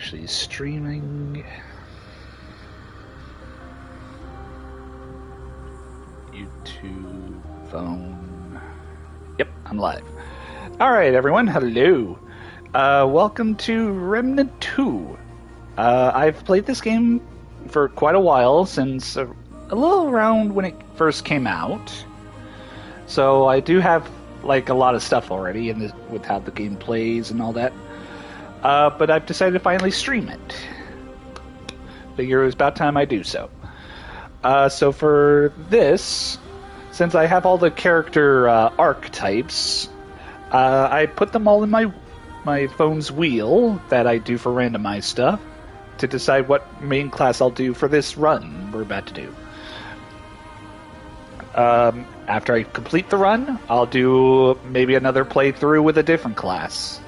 actually streaming. YouTube, phone. Yep, I'm live. Alright, everyone, hello. Welcome to Remnant 2. I've played this game for quite a while, since a little around when it first came out. So I do have like a lot of stuff already with how the game plays and all that. But I've decided to finally stream it. Figure it was about time I do so. So for this, since I have all the character archetypes, I put them all in my phone's wheel that I do for randomized stuff to decide what main class I'll do for this run we're about to do. After I complete the run, I'll do maybe another playthrough with a different class.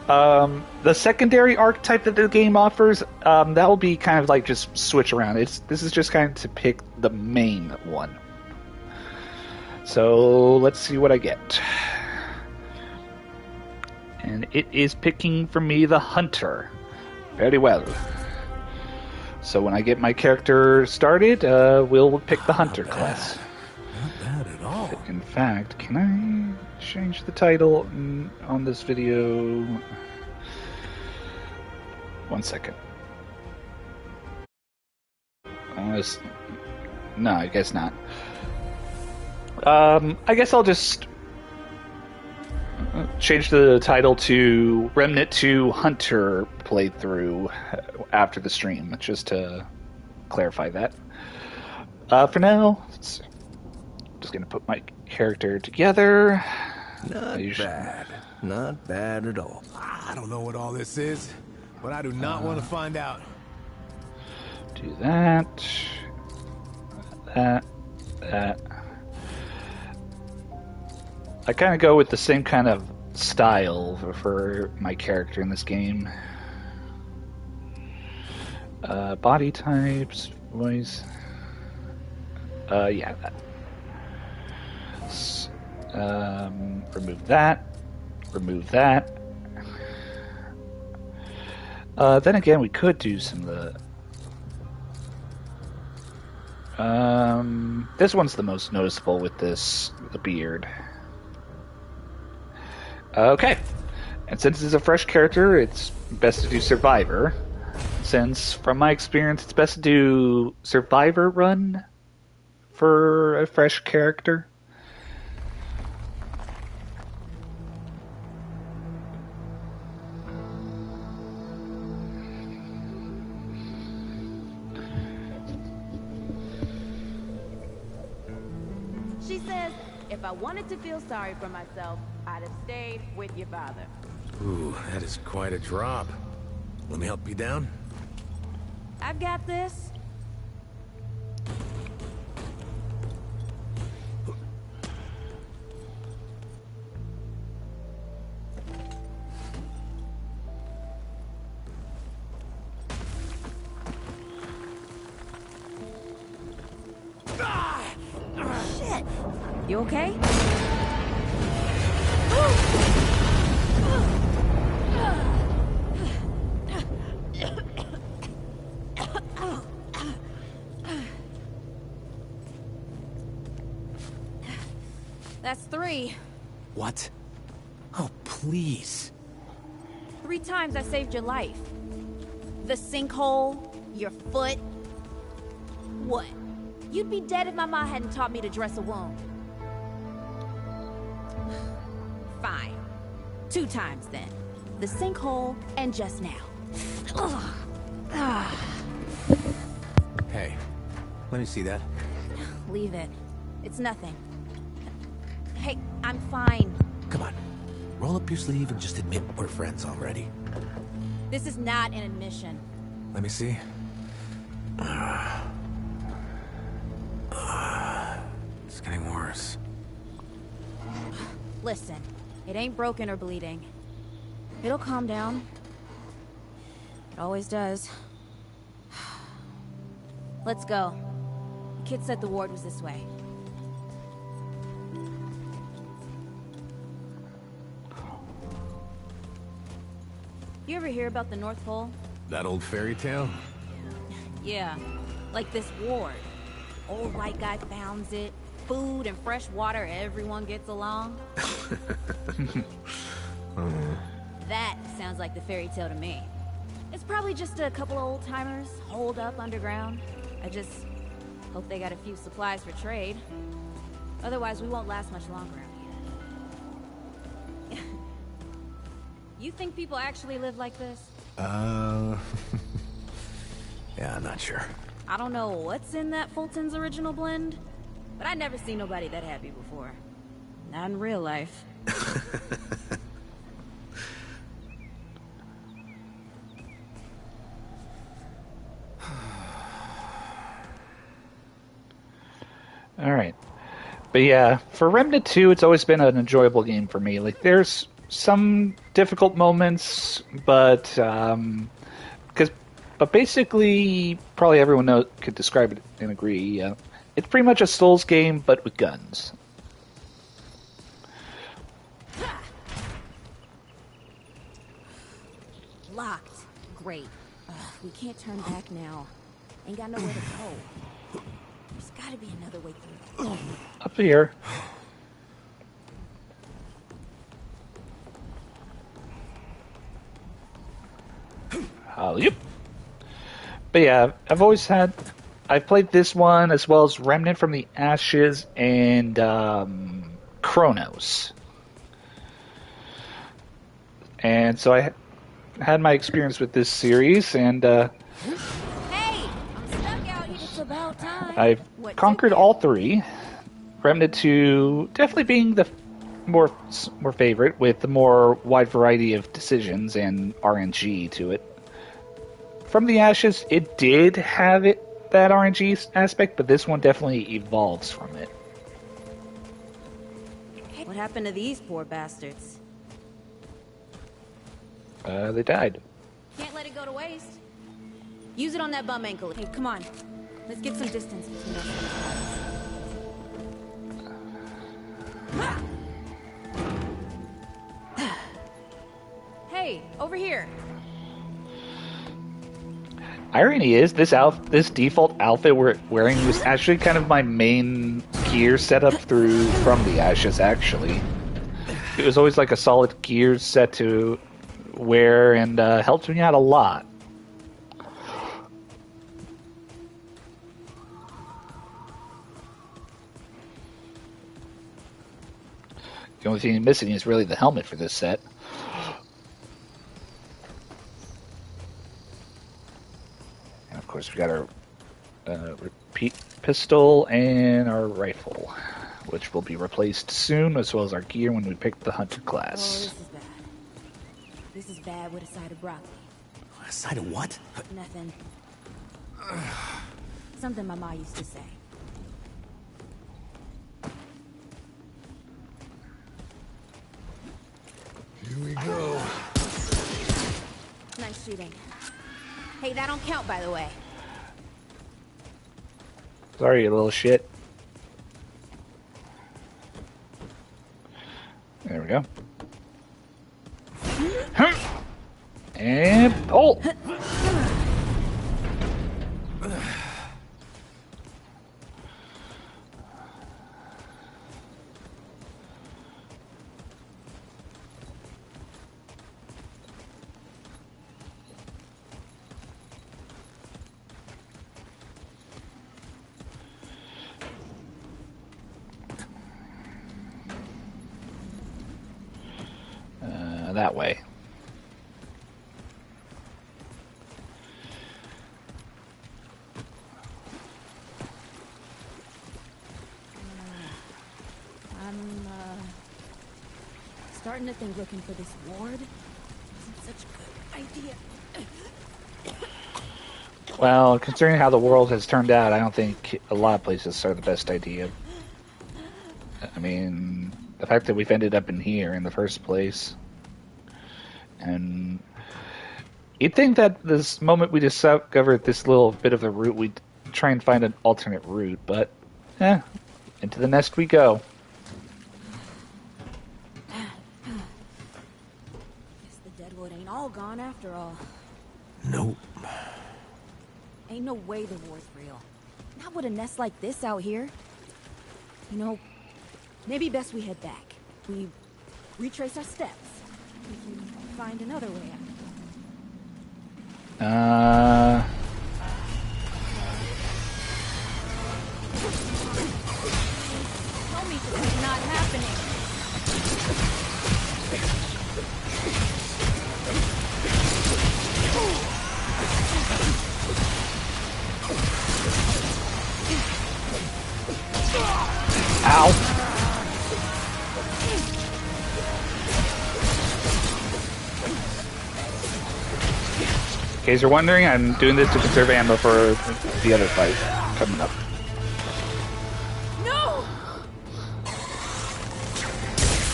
The secondary archetype that the game offers, that will be kind of like just switch around. This is just kind of to pick the main one. So let's see what I get. And it is picking for me the Hunter. Very well. So when I get my character started, we'll pick the Hunter class. Not bad at all. In fact, can I change the title on this video? 1 second. No, I guess not. I guess I'll just change the title to Remnant 2 Hunter playthrough after the stream, just to clarify that. For now, I'm just going to put my character together. Not bad. Not bad at all. I don't know what all this is, but I do not want to find out. Do that. That. I kind of go with the same kind of style for my character in this game. Body types, voice. Yeah, that. Remove that. Remove that. Then again, we could do some of the... this one's the most noticeable with the beard. Okay. And since it's a fresh character, it's best to do Survivor. Since, from my experience, it's best to do Survivor run for a fresh character. She says, if I wanted to feel sorry for myself, I'd have stayed with your father. Ooh, that is quite a drop. Let me help you down. I've got this. Shit! You okay? That's 3. What? Oh, please. 3 times I saved your life. The sinkhole, your foot. What? You'd be dead if my mom hadn't taught me to dress a wound. Fine. 2 times then. The sinkhole and just now. Hey, let me see that. Leave it. It's nothing. Hey, I'm fine. Come on. Roll up your sleeve and just admit we're friends already. This is not an admission. Let me see. It's getting worse. Listen, it ain't broken or bleeding. It'll calm down. It always does. Let's go. Kid said the ward was this way. You ever hear about the North Pole? That old fairy tale? Yeah, like this ward. Old white guy founds it. Food and fresh water, everyone gets along. That sounds like the fairy tale to me. It's probably just a couple of old-timers holed up underground. I just hope they got a few supplies for trade. Otherwise, we won't last much longer out here. You think people actually live like this? Yeah, I'm not sure. I don't know what's in that Fulton's original blend, but I'd never seen nobody that happy before. Not in real life. Alright. But yeah, for Remnant 2, it's always been an enjoyable game for me. Like, there's some difficult moments, but basically, probably everyone could describe it and agree. It's pretty much a Souls game, but with guns. Locked. Great. We can't turn back now. Ain't got nowhere to go. There's gotta be another way through. Up here. Yep. But yeah, I've played this one as well as Remnant from the Ashes and Chronos. And so I had my experience with this series, and Hey! I'm stuck out here. It's about time. I've conquered all three. Remnant 2 definitely being the more favorite, with the more wide variety of decisions and RNG to it. From the Ashes, it did have that RNG aspect, but this one definitely evolves from it. What happened to these poor bastards? They died. Can't let it go to waste. Use it on that bum ankle. Hey, come on. Let's get some distance between us and these guys. Hey, over here. Irony is, this default outfit we're wearing was actually kind of my main gear setup from the Ashes, actually. It was always like a solid gear set to wear, and helped me out a lot. The only thing missing is really the helmet for this set. And of course we got our repeat pistol and our rifle, which will be replaced soon, as well as our gear when we pick the hunter class. Oh, this is bad. This is bad with a side of broccoli. A side of what? Nothing. Something my ma used to say. Here we go. Nice shooting. Hey, that don't count, by the way. Sorry, you little shit. There we go. And pull. That way. I'm starting to think looking for this ward isn't such a good idea. Well, considering how the world has turned out, I don't think a lot of places are the best idea. I mean, the fact that we've ended up in here in the first place. And you'd think that this moment we discovered this little bit of the route, we'd try and find an alternate route, but, into the nest we go. Guess the deadwood ain't all gone after all. Nope. Ain't no way the war's real. Not with a nest like this out here. You know, maybe best we head back. We retrace our steps. We can find another way out. Tell me this is not happening. Ow. In case you're wondering, I'm doing this to conserve ammo for the other fight coming up. No!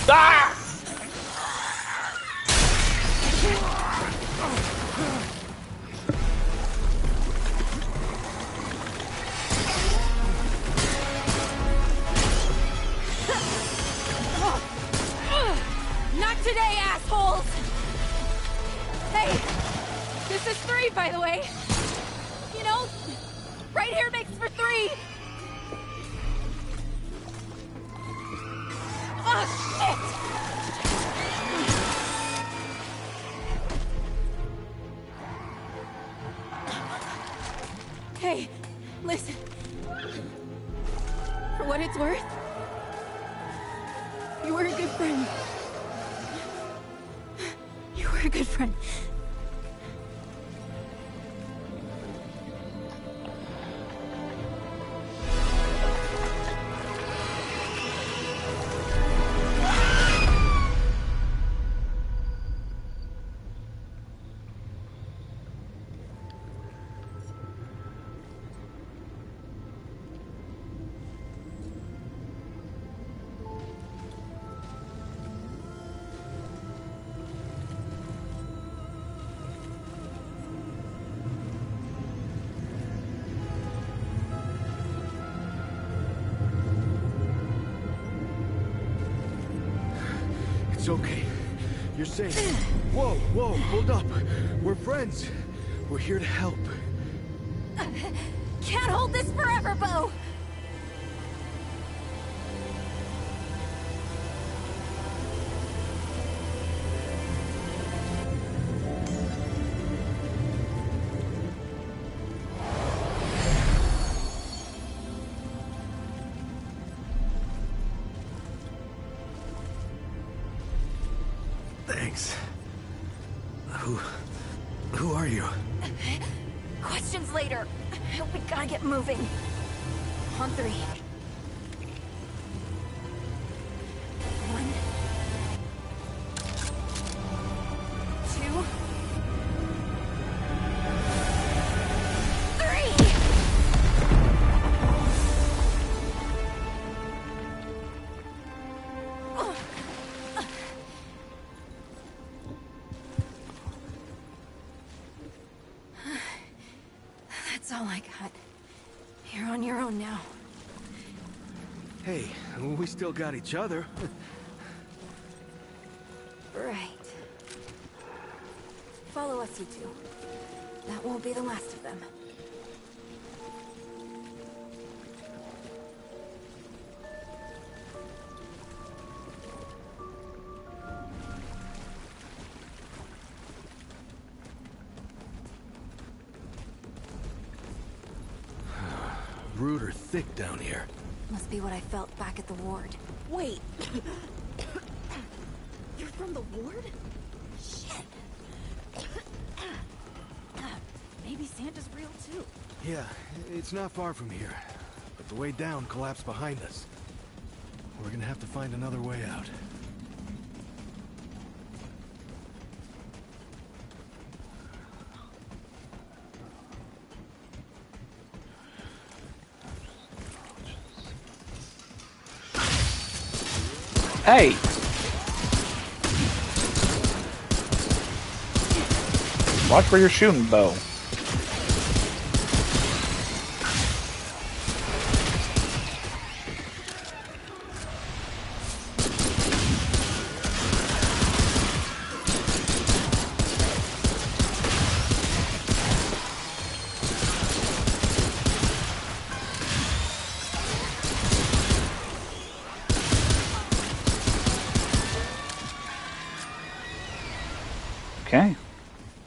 Ah! Not today, assholes! Hey, this is 3, by the way. You know, right here makes for 3. Oh, shit! Hey, listen. For what it's worth, you were a good friend. You were a good friend. It's okay. You're safe. Whoa, whoa, hold up. We're friends. We're here to help. Can't hold this forever, Bo! Thanks. Who are you? Questions later. We gotta get moving. On 3. 1, 2, 3! That's all I got. You're on your own now. Hey, we still got each other. Right. Follow us, you two. That won't be the last of them. Rude or thick down here. Must be what I felt back at the ward. Wait! You're from the ward? Shit! Maybe Santa's real too. Yeah, it's not far from here. But the way down collapsed behind us. We're gonna have to find another way out. Hey! Watch where you're shooting, Bo. Okay.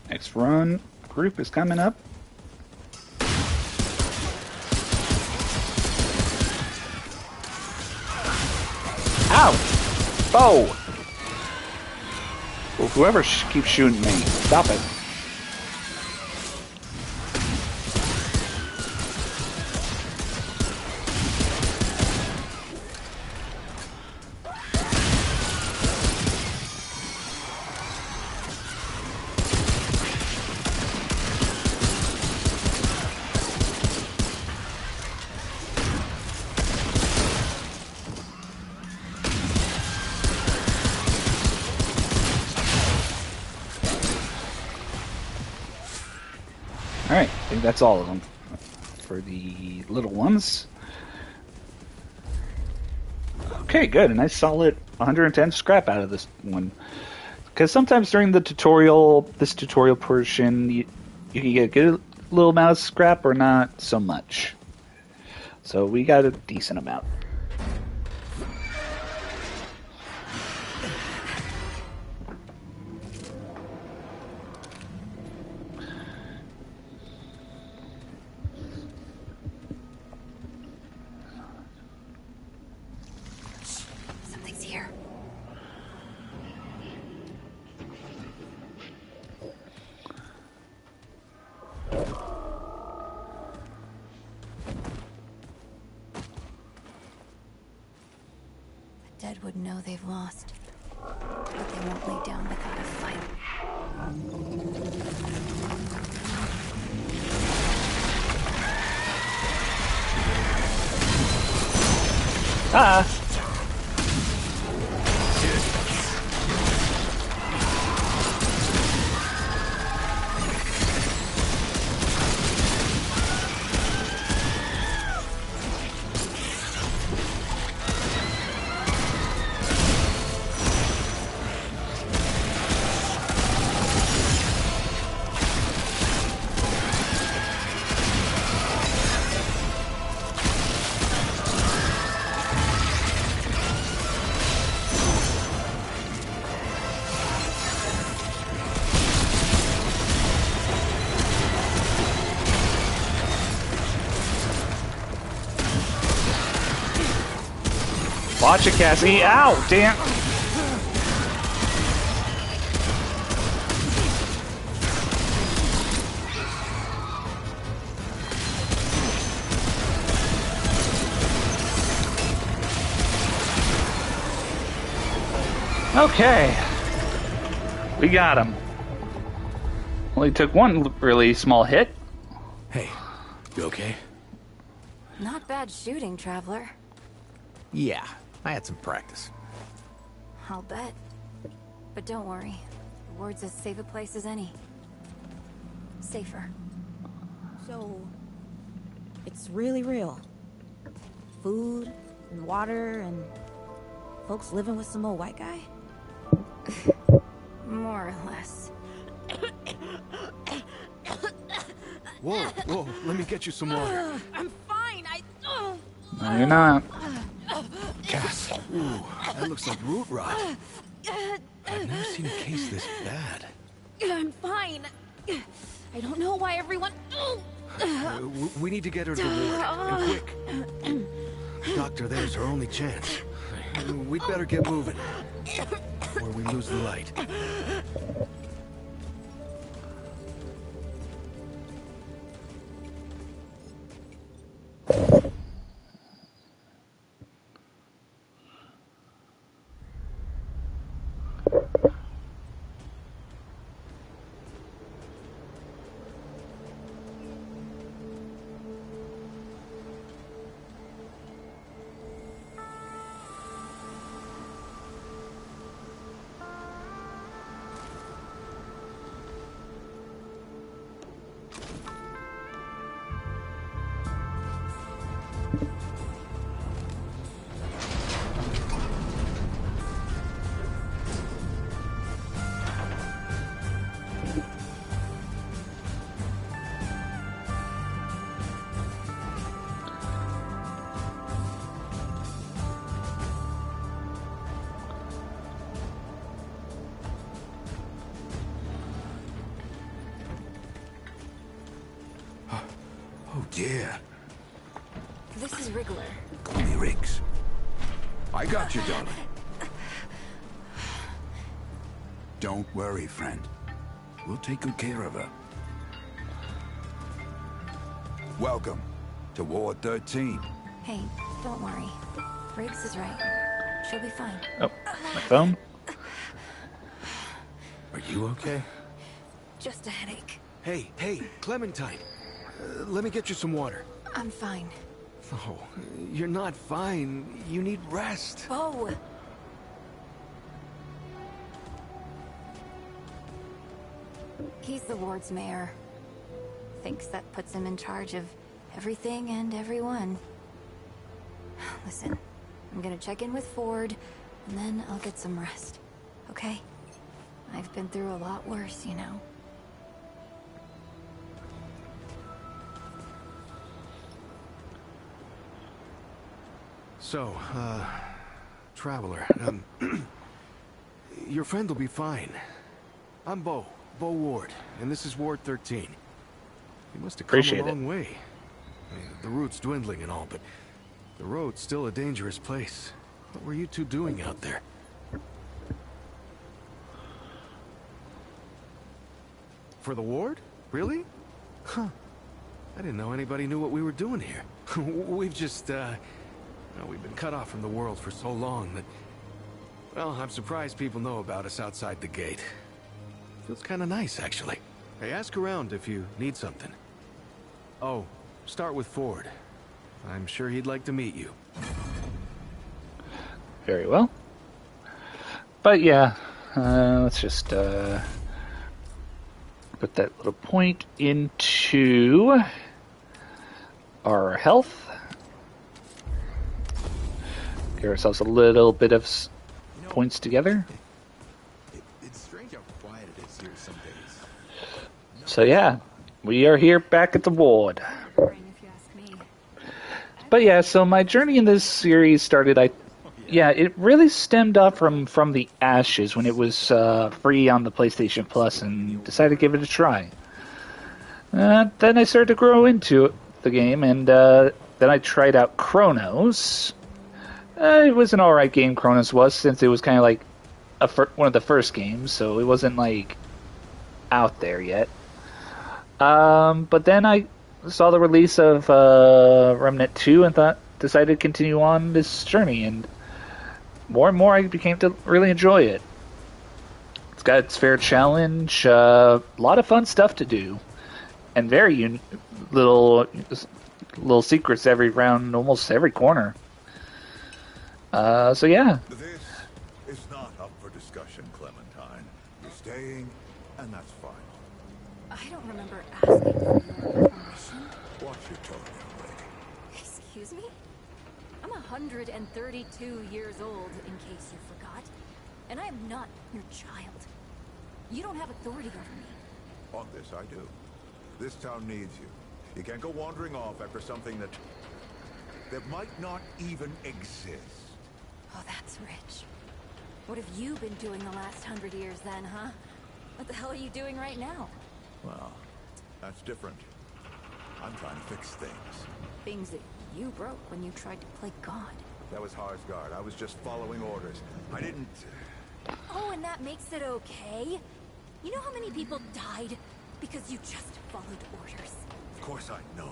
Next run group is coming up. Ow! Oh! Well, whoever keeps shooting me, stop it. Alright, I think that's all of them for the little ones. Okay, good. A nice solid 110 scrap out of this one. Because sometimes during the tutorial, this tutorial portion, you can get a good little amount of scrap or not so much. So we got a decent amount. Something's here. The dead would know they've lost, but they won't lay down without a fight. Ah! Watch it, Cassie. Ow! Damn! Okay. We got him. Only took one really small hit. Hey, you okay? Not bad shooting, Traveler. Yeah, I had some practice. I'll bet. But don't worry. The ward's as safe a place as any. Safer. So, it's really real. Food and water and folks living with some old white guy? More or less. Whoa, whoa, let me get you some water. I'm fine. No, you're not. Cass, ooh, that looks like root rot. I've never seen a case this bad. I'm fine. I don't know why everyone. We need to get her to the ward, and quick. Doctor, there's her only chance. We'd better get moving, or we lose the light. Oh dear. This is Wriggler. Call me Riggs. I got you, darling. Don't worry, friend. We'll take good care of her. Welcome to Ward 13. Hey, don't worry. Riggs is right. She'll be fine. Oh, my phone. Are you okay? Just a headache. Hey, Clementine. Let me get you some water. I'm fine. Oh, you're not fine. You need rest. Oh! He's the ward's mayor. Thinks that puts him in charge of everything and everyone. Listen, I'm gonna check in with Ford, and then I'll get some rest. Okay? I've been through a lot worse, you know. So, Traveler, your friend will be fine. I'm Bo Ward, and this is Ward 13. You must have come Appreciate a long it. way. I mean, the route's dwindling and all, but the road's still a dangerous place. What were you two doing out there? For the ward? Really? Huh. I didn't know anybody knew what we were doing here. We've just, we've been cut off from the world for so long that... Well, I'm surprised people know about us outside the gate. Feels kind of nice, actually. Hey, ask around if you need something. Oh, start with Ford. I'm sure he'd like to meet you. Very well. But yeah, let's just put that little point into our health. Get ourselves a little bit of points together. It's strange how quiet it is here some days. So yeah, we are here back at the ward. Boring, if you ask me. But yeah, so my journey in this series started, it really stemmed up from the Ashes when it was free on the PlayStation Plus, and decided to give it a try. Then I started to grow into the game, and then I tried out Chronos. It was an alright game, Chronos was, since it was kind of like one of the first games, so it wasn't like out there yet. But then I saw the release of Remnant 2 and decided to continue on this journey, and more I became to really enjoy it. It's got its fair challenge, a lot of fun stuff to do, and very little secrets every round, almost every corner. So yeah. This is not up for discussion, Clementine. You're staying, and that's final. I don't remember asking for your permission. Watch your tone, young lady. Excuse me? I'm 132 years old, in case you forgot. And I am not your child. You don't have authority over me. On this, I do. This town needs you. You can't go wandering off after something that might not even exist. Oh, that's rich. What have you been doing the last 100 years then, huh? What the hell are you doing right now? Well, that's different. I'm trying to fix things. Things that you broke when you tried to play God. That was Harsgard. I was just following orders. I didn't... Oh, and that makes it okay? You know how many people died because you just followed orders? Of course I know.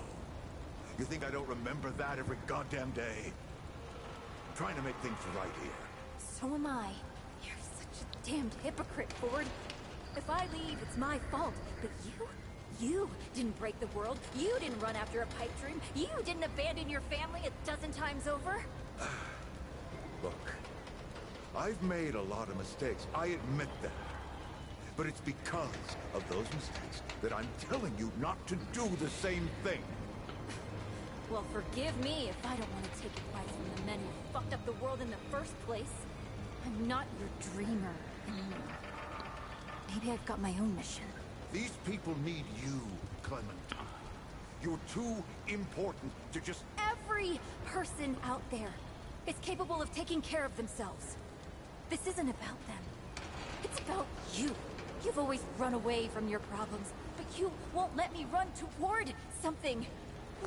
You think I don't remember that every goddamn day? I'm trying to make things right here. So am I. You're such a damned hypocrite, Ford. If I leave, it's my fault. But you didn't break the world. You didn't run after a pipe dream. You didn't abandon your family a dozen times over. Look, I've made a lot of mistakes. I admit that. But it's because of those mistakes that I'm telling you not to do the same thing. Well, forgive me if I don't want to take advice from the men who fucked up the world in the first place. I'm not your dreamer anymore. Maybe I've got my own mission. These people need you, Clementine. You're too important to just... Every person out there is capable of taking care of themselves. This isn't about them. It's about you. You've always run away from your problems, but you won't let me run toward something.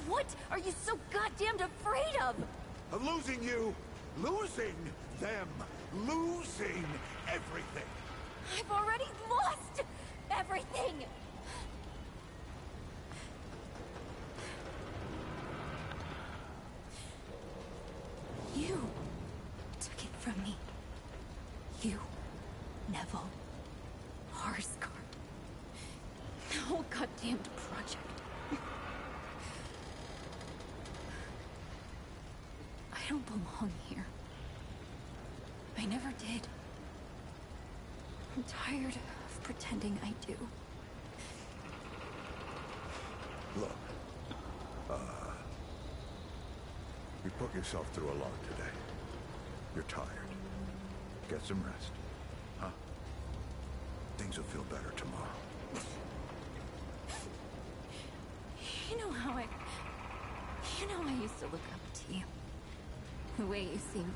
What are you so goddamned afraid of? Of losing you, losing them, losing everything. I've already lost everything! You took it from me. You, Neville, Harscar. The whole goddamned project. I don't belong here. I never did. I'm tired of pretending I do. Look, you put yourself through a lot today. You're tired. Get some rest, huh? Things will feel better tomorrow. You know how I used to look up to you. The way you seemed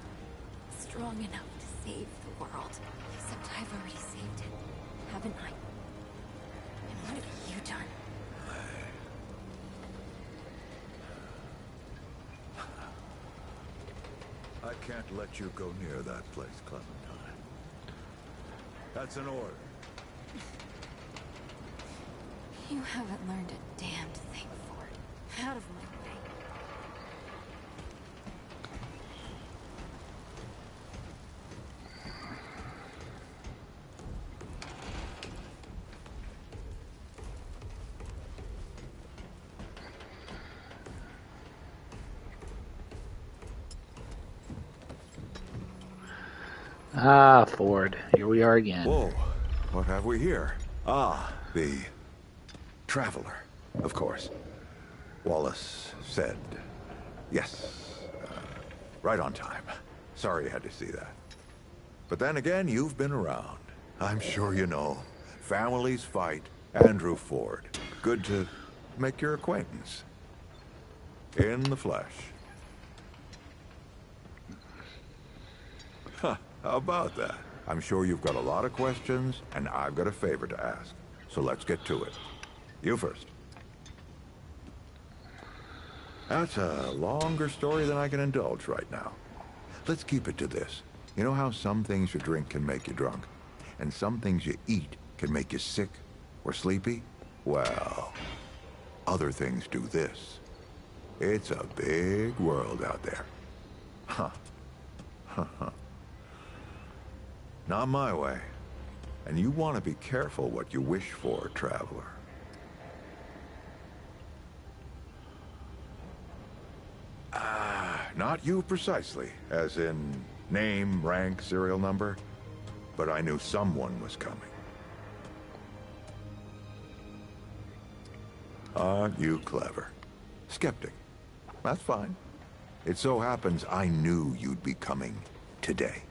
strong enough to save the world. Except I've already saved it, haven't I? And what have you done? I can't let you go near that place, Clementine. That's an order. You haven't learned a damned thing, Ford. Out of my way. Ah, Ford. Here we are again. Whoa, what have we here? Ah, the Traveler, of course. Wallace said yes. Right on time. Sorry you had to see that. But then again, you've been around. I'm sure you know. Families fight. Andrew Ford. Good to make your acquaintance. In the flesh. Huh, how about that? I'm sure you've got a lot of questions, and I've got a favor to ask. So let's get to it. You first. That's a longer story than I can indulge right now. Let's keep it to this. You know how some things you drink can make you drunk? And some things you eat can make you sick or sleepy? Well, other things do this. It's a big world out there. Huh. Not my way. And you want to be careful what you wish for, traveler. Not you precisely, as in name, rank, serial number, but I knew someone was coming. Aren't you clever? Skeptic. That's fine. It so happens I knew you'd be coming today.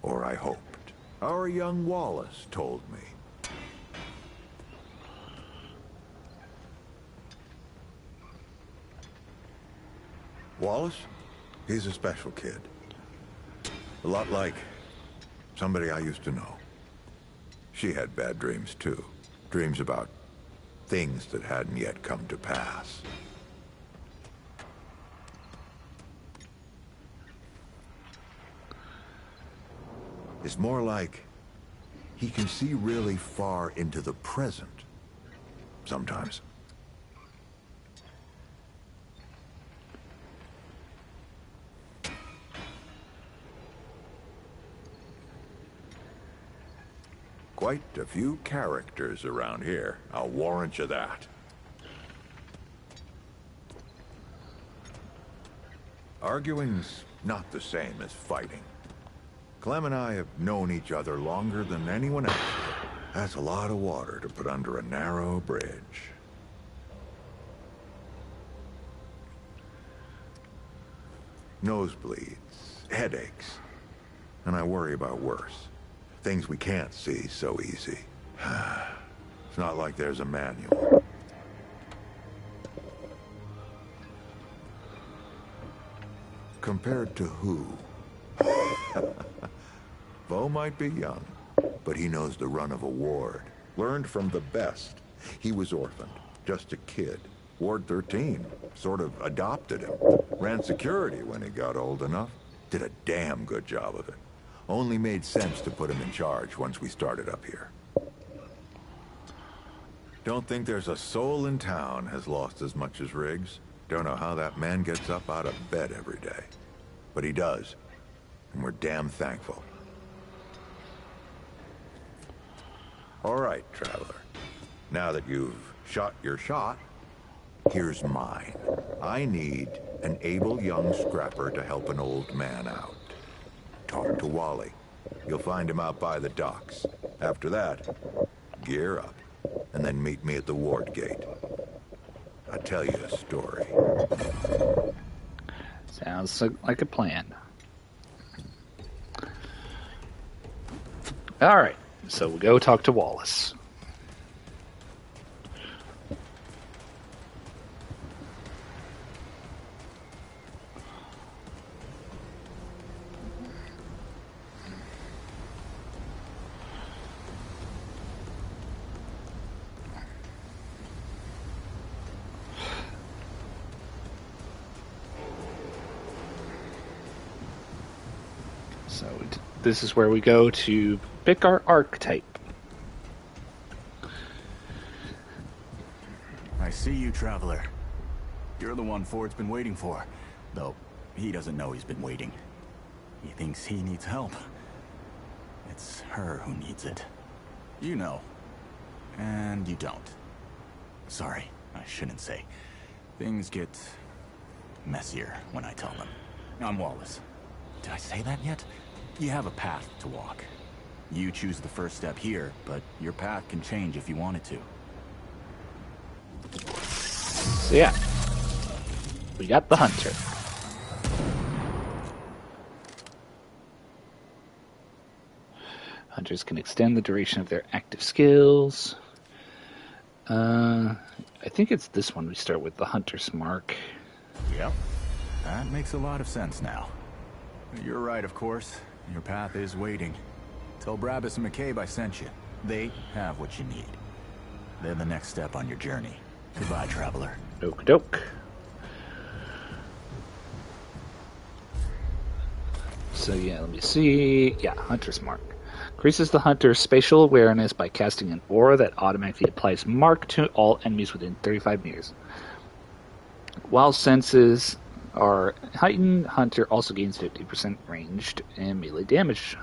Or I hoped. Our young Wallace told me. Wallace? He's a special kid. A lot like somebody I used to know. She had bad dreams too. Dreams about things that hadn't yet come to pass. It's more like he can see really far into the present. Sometimes. Quite a few characters around here. I'll warrant you that. Arguing's not the same as fighting. Clem and I have known each other longer than anyone else. That's a lot of water to put under a narrow bridge. Nosebleeds, headaches, and I worry about worse. Things we can't see so easy. It's not like there's a manual. Compared to who? Bo might be young, but he knows the run of a ward. Learned from the best. He was orphaned, just a kid. Ward 13 sort of adopted him. Ran security when he got old enough. Did a damn good job of it. Only made sense to put him in charge once we started up here. Don't think there's a soul in town has lost as much as Riggs. Don't know how that man gets up out of bed every day. But he does. And we're damn thankful. All right, Traveler. Now that you've shot your shot, here's mine. I need an able young scrapper to help an old man out. Talk to Wally. You'll find him out by the docks. After that, gear up. And then meet me at the ward gate. I'll tell you a story. Sounds like a plan. Alright, so we'll go talk to Wallace. So this is where we go to pick our archetype. I see you, Traveler. You're the one Ford's been waiting for. Though, he doesn't know he's been waiting. He thinks he needs help. It's her who needs it. You know. And you don't. Sorry, I shouldn't say. Things get messier when I tell them. I'm Wallace. Did I say that yet? You have a path to walk. You choose the first step here, but your path can change if you wanted to. So yeah, we got the hunter. Hunters can extend the duration of their active skills. I think it's this one we start with, the hunter's mark. Yep, that makes a lot of sense now. You're right, of course. Your path is waiting. Tell Brabus and McCabe I sent you. They have what you need. They're the next step on your journey. Goodbye, Traveler. Okie doke. So yeah, let me see. Yeah, Hunter's Mark. Increases the hunter's spatial awareness by casting an aura that automatically applies mark to all enemies within 35 meters. While senses are heightened, Hunter also gains 50% ranged and melee damage.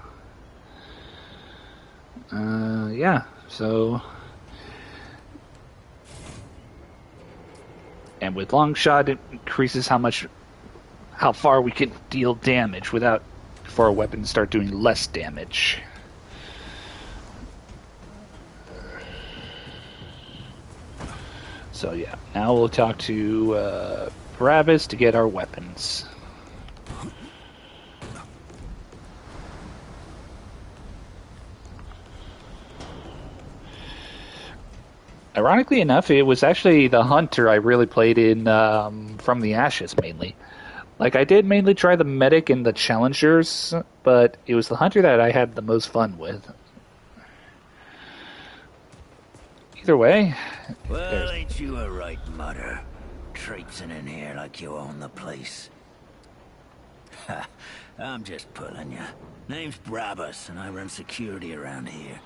Yeah, so... And with long shot, it increases how far we can deal damage before our weapons start doing less damage. So yeah, now we'll talk to Brabus to get our weapons. Ironically enough, it was actually the Hunter I really played in From the Ashes mainly. Like, I did mainly try the Medic and the Challengers, but it was the Hunter that I had the most fun with. Either way... Well, ain't you a right mutter? Traipsing in here like you own the place. Ha, I'm just pulling you. Name's Brabus, and I run security around here.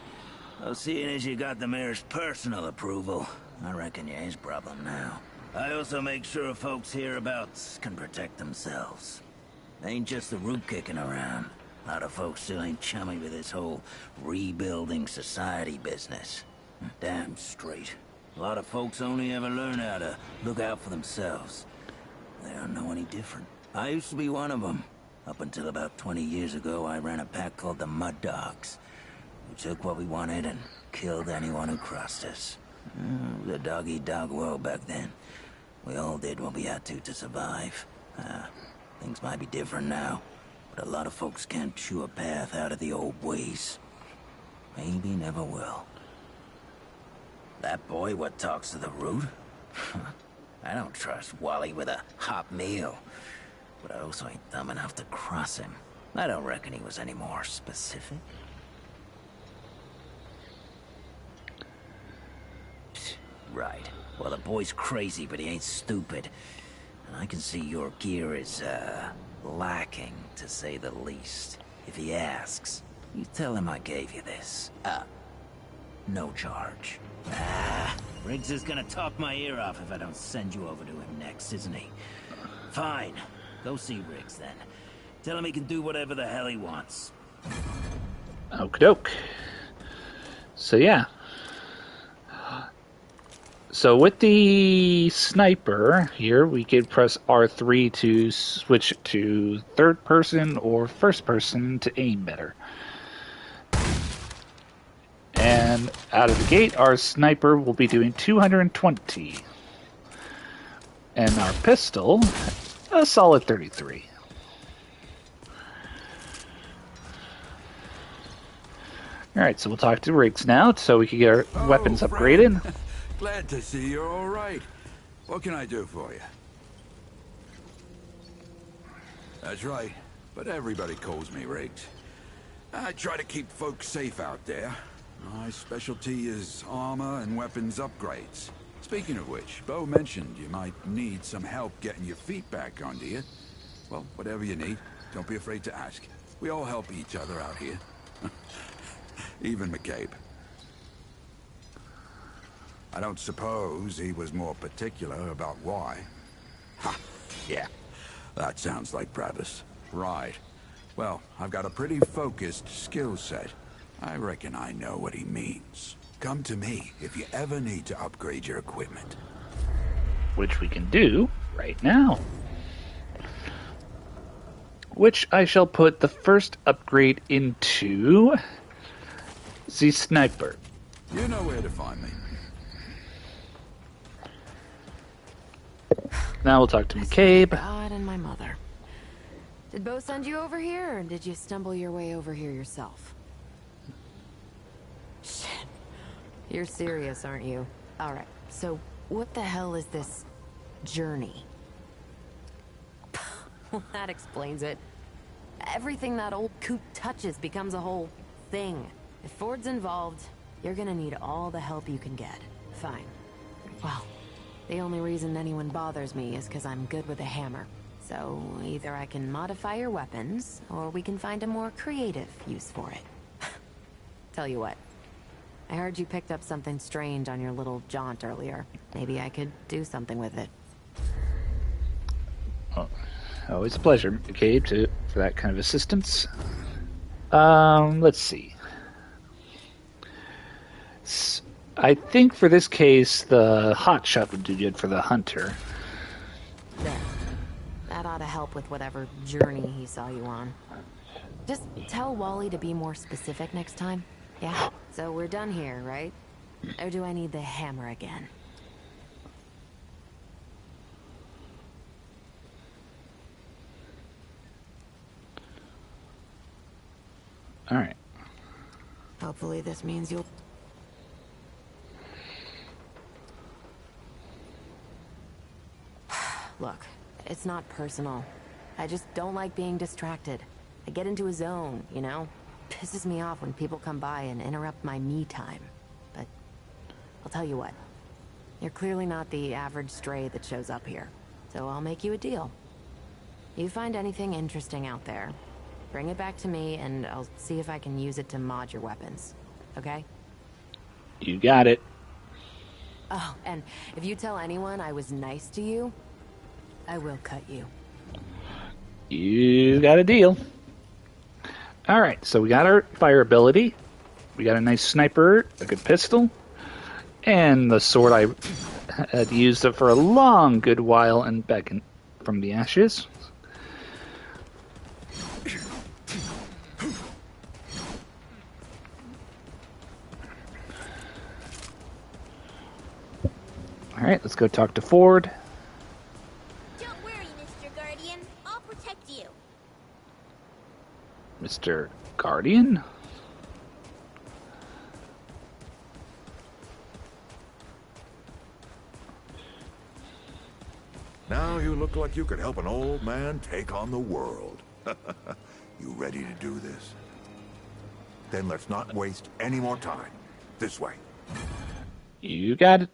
Well, seeing as you got the mayor's personal approval, I reckon you his problem now. I also make sure folks hereabouts can protect themselves. Ain't just the root kicking around. A lot of folks still ain't chummy with this whole rebuilding society business. Damn straight. A lot of folks only ever learn how to look out for themselves. They don't know any different. I used to be one of them. Up until about 20 years ago, I ran a pack called the Mud Dogs. We took what we wanted and killed anyone who crossed us. It was a dog-eat-dog world back then. We all did what we had to survive. Things might be different now, but a lot of folks can't chew a path out of the old ways. Maybe never will. That boy what talks to the root? I don't trust Wally with a hot meal. But I also ain't dumb enough to cross him. I don't reckon he was any more specific. Right. Well, the boy's crazy, but he ain't stupid. And I can see your gear is, lacking, to say the least. If he asks, you tell him I gave you this. No charge. Riggs is gonna talk my ear off if I don't send you over to him next, isn't he? Fine. Go see Riggs, then. Tell him he can do whatever the hell he wants. Okie doke. So, yeah. So, with the sniper here, we could press R3 to switch to third person or first person to aim better. And out of the gate, our sniper will be doing 220. And our pistol, a solid 33. Alright, so we'll talk to Riggs now, so we can get our weapons upgraded. Glad to see you're all right. What can I do for you? That's right, but everybody calls me Riggs. I try to keep folks safe out there. My specialty is armor and weapons upgrades. Speaking of which, Bo mentioned you might need some help getting your feet back under you. Well, whatever you need, don't be afraid to ask. We all help each other out here. Even McCabe. I don't suppose he was more particular about why. Ha! Yeah, that sounds like Brabus. Right. Well, I've got a pretty focused skill set. I reckon I know what he means. Come to me if you ever need to upgrade your equipment. Which we can do right now. Which I shall put the first upgrade into the sniper. You know where to find me. Now we'll talk to McCabe. God and my mother. Did Bo send you over here, or did you stumble your way over here yourself? Shit. You're serious, aren't you? Alright, so what the hell is this journey? Well, that explains it. Everything that old coop touches becomes a whole thing. If Ford's involved, you're gonna need all the help you can get. Fine. Well, the only reason anyone bothers me is because I'm good with a hammer. So either I can modify your weapons, or we can find a more creative use for it. Tell you what. I heard you picked up something strange on your little jaunt earlier. Maybe I could do something with it. Oh, always a pleasure, McCabe, for that kind of assistance. Let's see. I think for this case, the hotshot would do good for the hunter. There. That ought to help with whatever journey he saw you on. Just tell Wally to be more specific next time. Yeah, so we're done here, right? Or do I need the hammer again? Alright. Hopefully this means you'll... Look, it's not personal. I just don't like being distracted. I get into a zone, you know? Pisses me off when people come by and interrupt my me time. But I'll tell you what. You're clearly not the average stray that shows up here. So I'll make you a deal. You find anything interesting out there, bring it back to me and I'll see if I can use it to mod your weapons. Okay? You got it. Oh, and if you tell anyone I was nice to you, I will cut you. You got a deal. Alright, so we got our fire ability. We got a nice sniper, a good pistol, and the sword I had used it for a long good while and back from the ashes. Alright, let's go talk to Ford. Don't worry, Mr. Guardian. I'll protect you. Mr. Guardian? Now you look like you could help an old man take on the world. You ready to do this? Then let's not waste any more time. This way. You got it.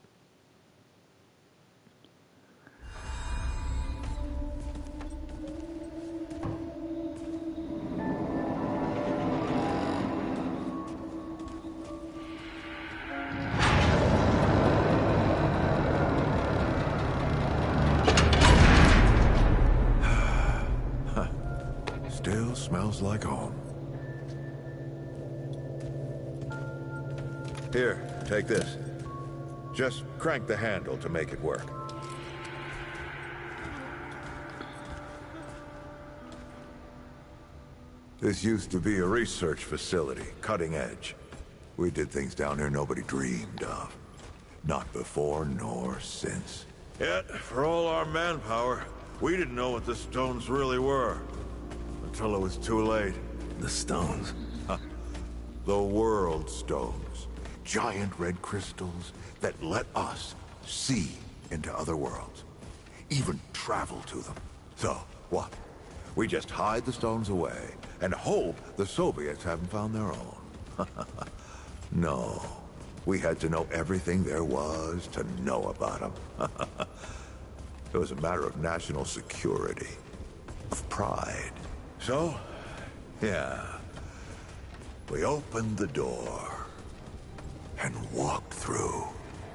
smells like home. Here, take this. Just crank the handle to make it work. This used to be a research facility, cutting edge. We did things down here nobody dreamed of. Not before nor since. Yet, for all our manpower, we didn't know what the stones really were. Until it was too late. The stones? The World Stones. Giant red crystals that let us see into other worlds. Even travel to them. So, what? We just hide the stones away and hope the Soviets haven't found their own. No. We had to know everything there was to know about them. It was a matter of national security. Of pride. So, yeah. We opened the door and walked through.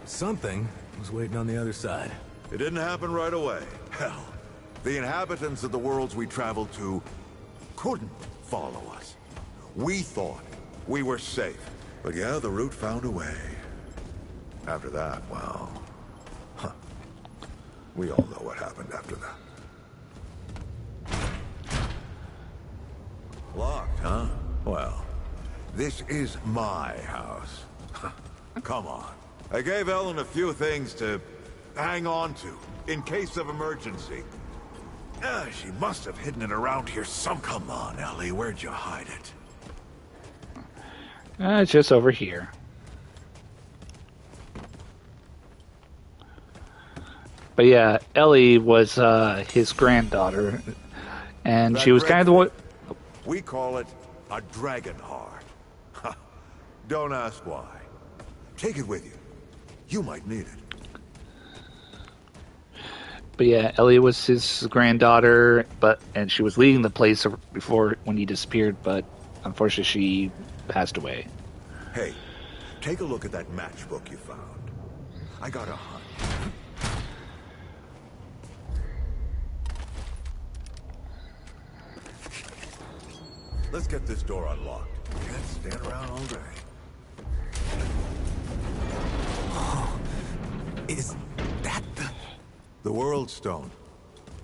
Something was waiting on the other side. It didn't happen right away. Hell, the inhabitants of the worlds we traveled to couldn't follow us. We thought we were safe. But yeah, the route found a way. After that, well... We all know what happened after that. Locked, huh? Well, this is my house. Come on. I gave Ellen a few things to hang on to, in case of emergency. She must have hidden it around here some... Come on, Ellie, where'd you hide it? It's just over here. But yeah, Ellie was his granddaughter, and That she was kind of the one... We call it a dragon heart. Don't ask why. Take it with you. You might need it. But yeah, Ellie was his granddaughter, and she was leading the place before when he disappeared, but unfortunately she passed away. Hey, take a look at that matchbook you found. I got a hunch. Let's get this door unlocked. Can't stand around all day. Is that the... The World Stone.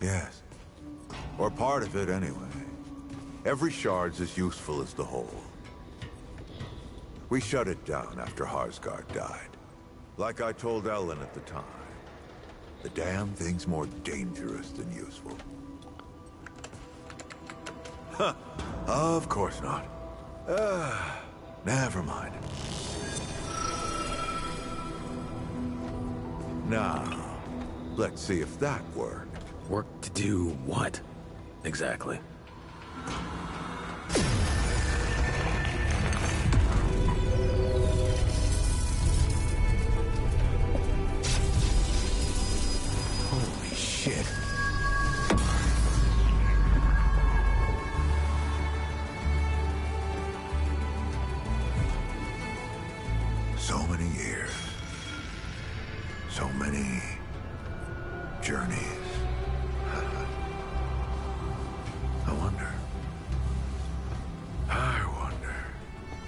Yes. Or part of it, anyway. Every shard's as useful as the whole. We shut it down after Harsgard died. Like I told Ellen at the time. The damn thing's more dangerous than useful. Huh. Of course not. Never mind. Now, let's see if that worked. Work to do what? Exactly. Holy shit. So many years. So many journeys. I wonder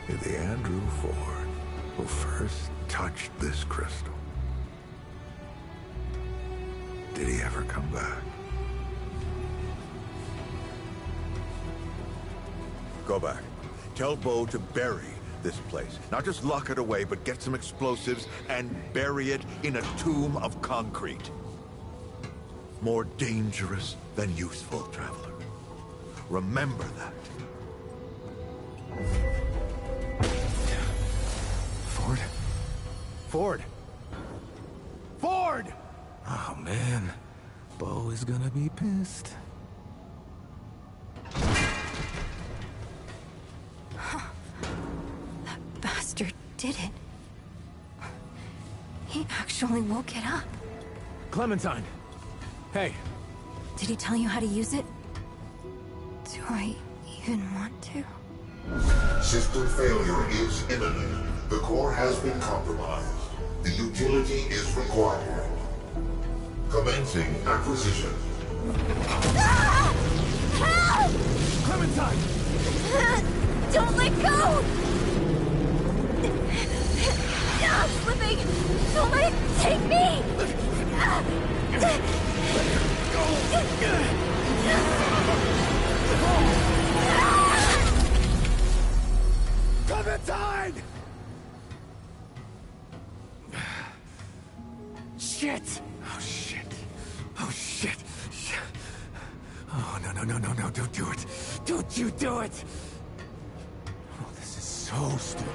if the Andrew Ford who first touched this crystal, did he ever come back? Go back. Tell Bo to bury this place. Not just lock it away, but get some explosives and bury it in a tomb of concrete. More dangerous than useful, traveler. Remember that. Ford? Ford! Ford! Oh, man. Bo is gonna be pissed. That bastard did it. He actually woke it up. Clementine! Hey! Did he tell you how to use it? Do I even want to? System failure is imminent. The core has been compromised. The utility is required. Commencing acquisition. Ah! Help! Clementine! Don't let go! I'm slipping! Don't let it take me! Clementine! Shit! Oh, shit. Oh, shit. Oh, no, don't do it. Don't you do it! Oh, this is so stupid.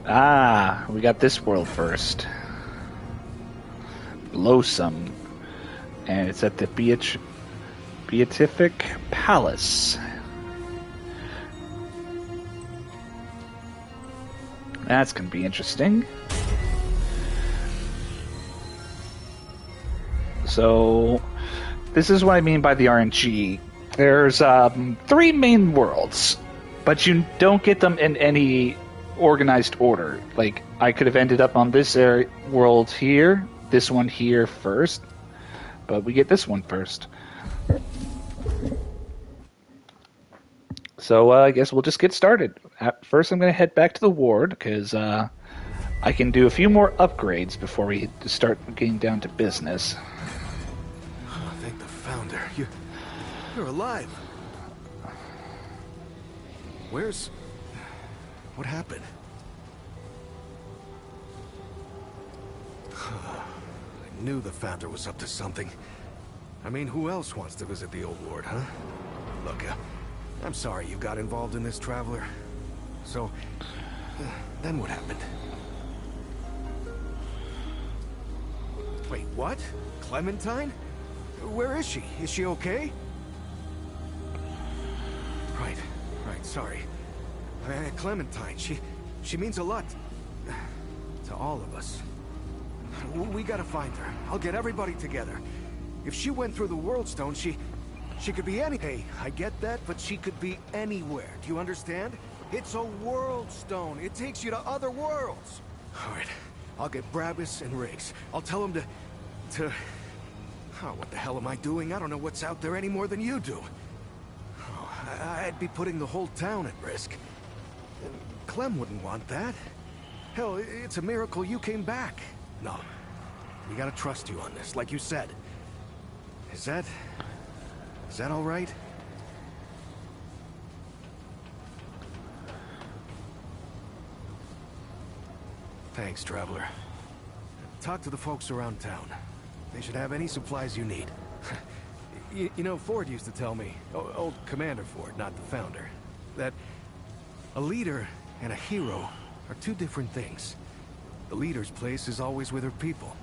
Ah, we got this world first. Blossom. And it's at the Beatific Palace. That's going to be interesting. So, this is what I mean by the RNG. There's 3 main worlds, but you don't get them in any organized order. Like, I could have ended up on this world here, this one here first, but we get this one first. So I guess we'll just get started. First, I'm going to head back to the ward, because I can do a few more upgrades before we start getting down to business. Oh, thank the Founder. You're alive. What happened? I knew the Founder was up to something. I mean, who else wants to visit the old ward, huh? Look, I'm sorry you got involved in this, Traveler. So, then what happened? Wait, what? Clementine? Where is she? Is she okay? Right, sorry. Clementine, she means a lot to all of us. We gotta find her. I'll get everybody together. If she went through the World Stone, she could be any... Hey, I get that, but she could be anywhere. Do you understand? It's a World Stone. It takes you to other worlds. All right, I'll get Brabus and Riggs. I'll tell them to... Oh, what the hell am I doing? I don't know what's out there any more than you do. Oh, I'd be putting the whole town at risk. Clem wouldn't want that. Hell, it's a miracle you came back. No, we gotta trust you on this, like you said. Is that all right? Thanks, Traveler. Talk to the folks around town. They should have any supplies you need. You know, Ford used to tell me, old Commander Ford, not the Founder, that a leader and a hero are 2 different things. The leader's place is always with her people.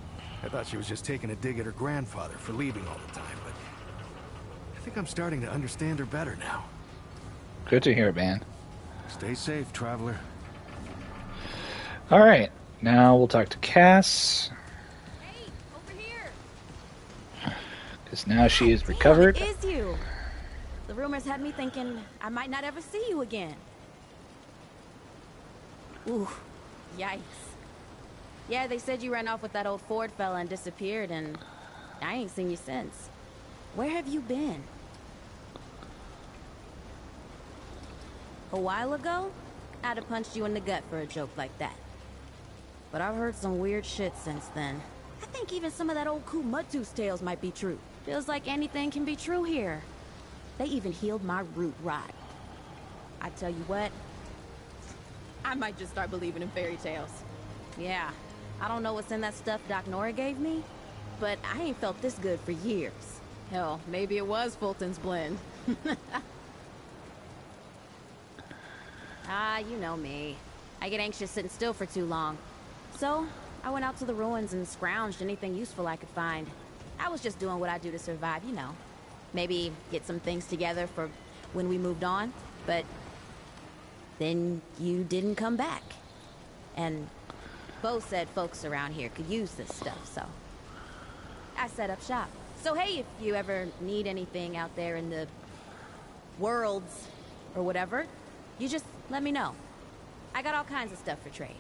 I thought she was just taking a dig at her grandfather for leaving all the time, but I think I'm starting to understand her better now. Good to hear, man. Stay safe, Traveler. Alright, now we'll talk to Cass. Hey, over here! Because now she is recovered. Damn, it is you! The rumors had me thinking I might not ever see you again. Ooh, yikes. Yeah, they said you ran off with that old Ford fella and disappeared, and I ain't seen you since. Where have you been? A while ago, I'd have punched you in the gut for a joke like that. But I've heard some weird shit since then. I think even some of that old Coop Mudtooth's tales might be true. Feels like anything can be true here. They even healed my root rot. I tell you what, I might just start believing in fairy tales. Yeah, I don't know what's in that stuff Doc Nora gave me, but I ain't felt this good for years. Hell, maybe it was Fulton's blend. Ah, you know me. I get anxious sitting still for too long. So, I went out to the ruins and scrounged anything useful I could find. I was just doing what I do to survive, you know. Maybe get some things together for when we moved on, but then you didn't come back. And Bo said folks around here could use this stuff, so I set up shop. So hey, if you ever need anything out there in the worlds, or whatever, you just let me know. I got all kinds of stuff for trade.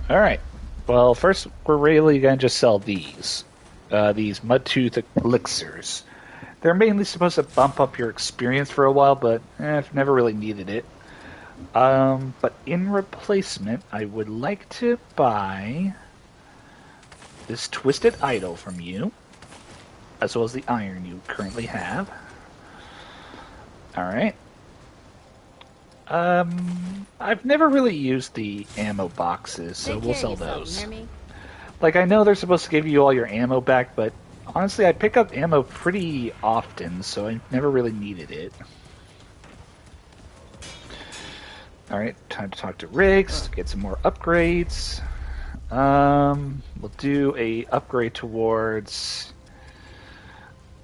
Alright. Well, first, we're really going to just sell these. These Mudtooth elixirs. They're mainly supposed to bump up your experience for a while, but I've never really needed it. But in replacement, I would like to buy this Twisted Idol from you, as well as the iron you currently have. Alright. I've never really used the ammo boxes, so we'll sell those. You hear me? Like, I know they're supposed to give you all your ammo back, but honestly, I pick up ammo pretty often, so I never really needed it. Alright, time to talk to Riggs to get some more upgrades. We'll do a upgrade towards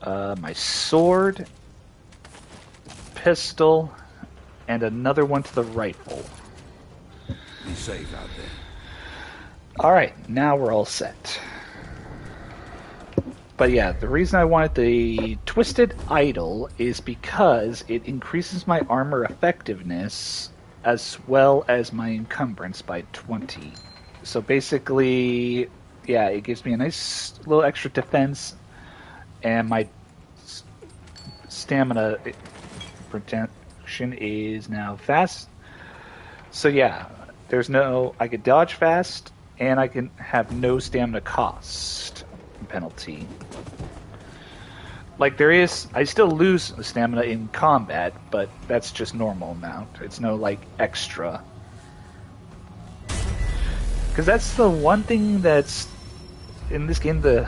my sword, pistol, and another one to the rifle. Be safe out there. Alright, now we're all set. But yeah, the reason I wanted the Twisted Idol is because it increases my armor effectiveness as well as my encumbrance by 20. So basically, yeah, it gives me a nice little extra defense, and my stamina protection is now fast. So yeah, I could dodge fast, and I can have no stamina cost penalty. Like, I still lose stamina in combat, but that's just normal amount. It's no, like, extra. Because that's the one thing that's, in this game, the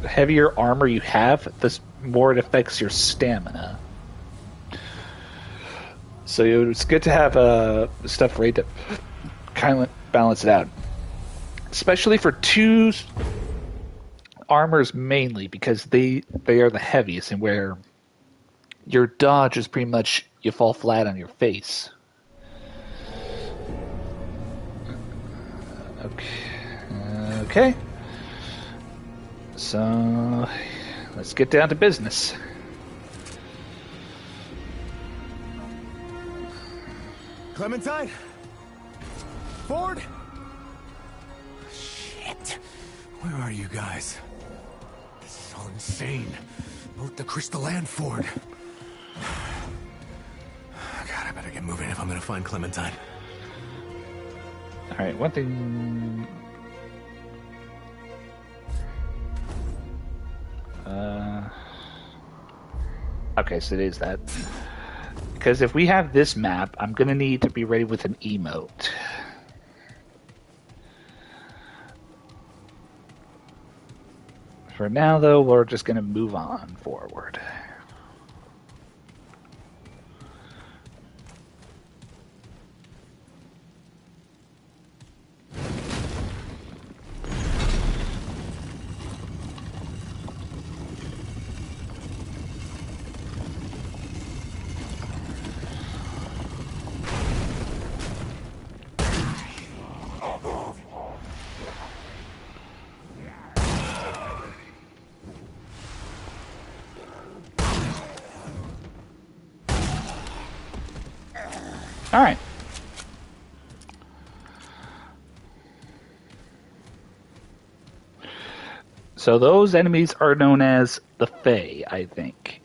heavier armor you have, the more it affects your stamina. So it's good to have stuff ready to kind of balance it out. Especially for two armors mainly, because they are the heaviest, and where your dodge is pretty much you fall flat on your face. Okay. So let's get down to business. Clementine? Ford? Shit. Where are you guys? This is all insane. Both the Crystal and Ford. God, I better get moving if I'm gonna find Clementine. Alright, one thing... Okay, so it is that. Because if we have this map, I'm going to need to be ready with an emote. For now, though, we're just going to move on forward. Alright. So those enemies are known as the Fae, I think.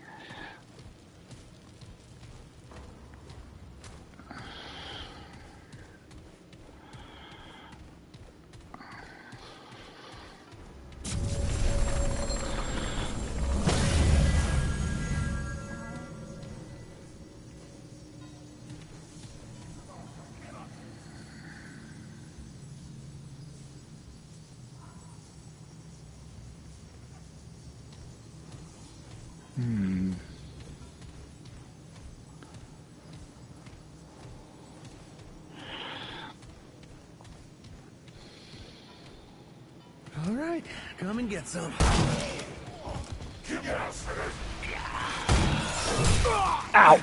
All right, come and get some. Ow!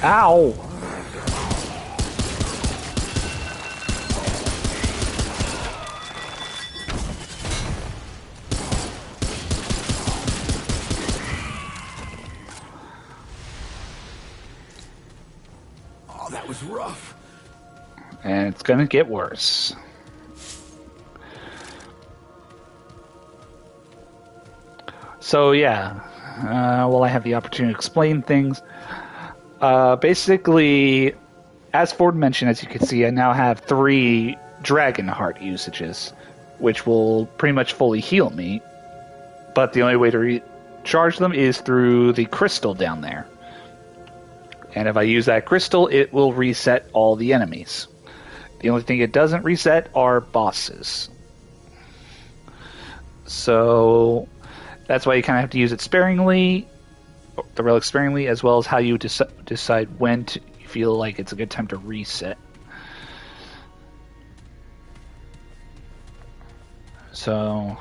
Ow! Oh, that was rough. And it's gonna get worse. So yeah, while I have the opportunity to explain things, basically, as Ford mentioned, as you can see, I now have 3 Dragon Heart usages, which will pretty much fully heal me, but the only way to recharge them is through the crystal down there. And if I use that crystal, it will reset all the enemies. The only thing it doesn't reset are bosses. So that's why you kind of have to use it sparingly, the relic sparingly, as well as how you decide when to feel like it's a good time to reset. So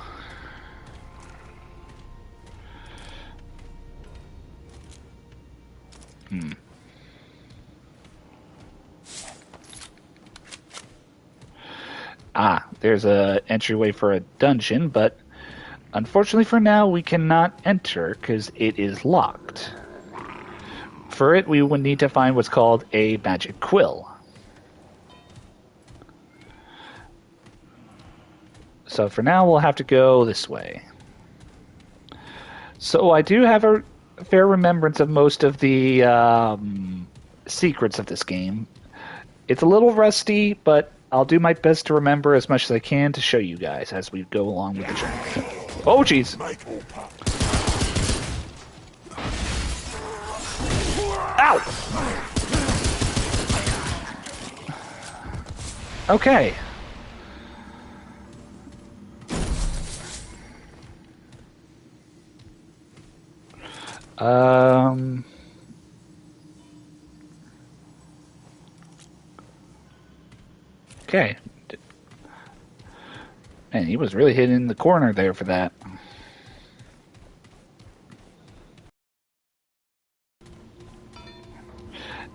there's a entryway for a dungeon, but unfortunately for now we cannot enter because it is locked. For it, we would need to find what's called a magic quill. So for now, we'll have to go this way. So I do have a fair remembrance of most of the secrets of this game. It's a little rusty, but I'll do my best to remember as much as I can to show you guys as we go along with the journey. Oh, jeez! Ow! Okay. Okay. Man, he was really hidden in the corner there for that.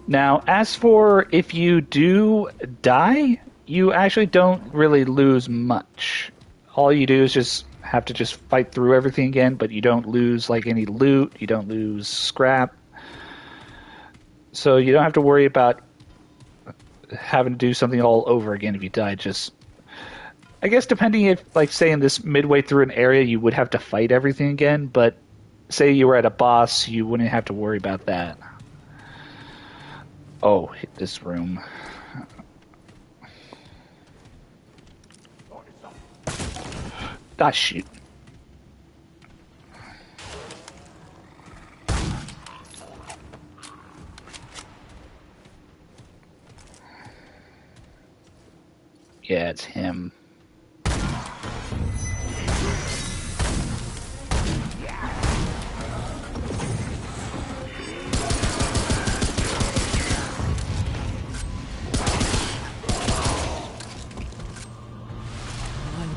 Now, as for if you do die, you actually don't really lose much. All you do is just have to just fight through everything again, but you don't lose like any loot, you don't lose scrap. So you don't have to worry about having to do something all over again if you die. Just, I guess depending if, like, say in this midway through an area, you would have to fight everything again, but say you were at a boss, you wouldn't have to worry about that. Oh, hit this room. Ah, shoot. Yeah, it's him.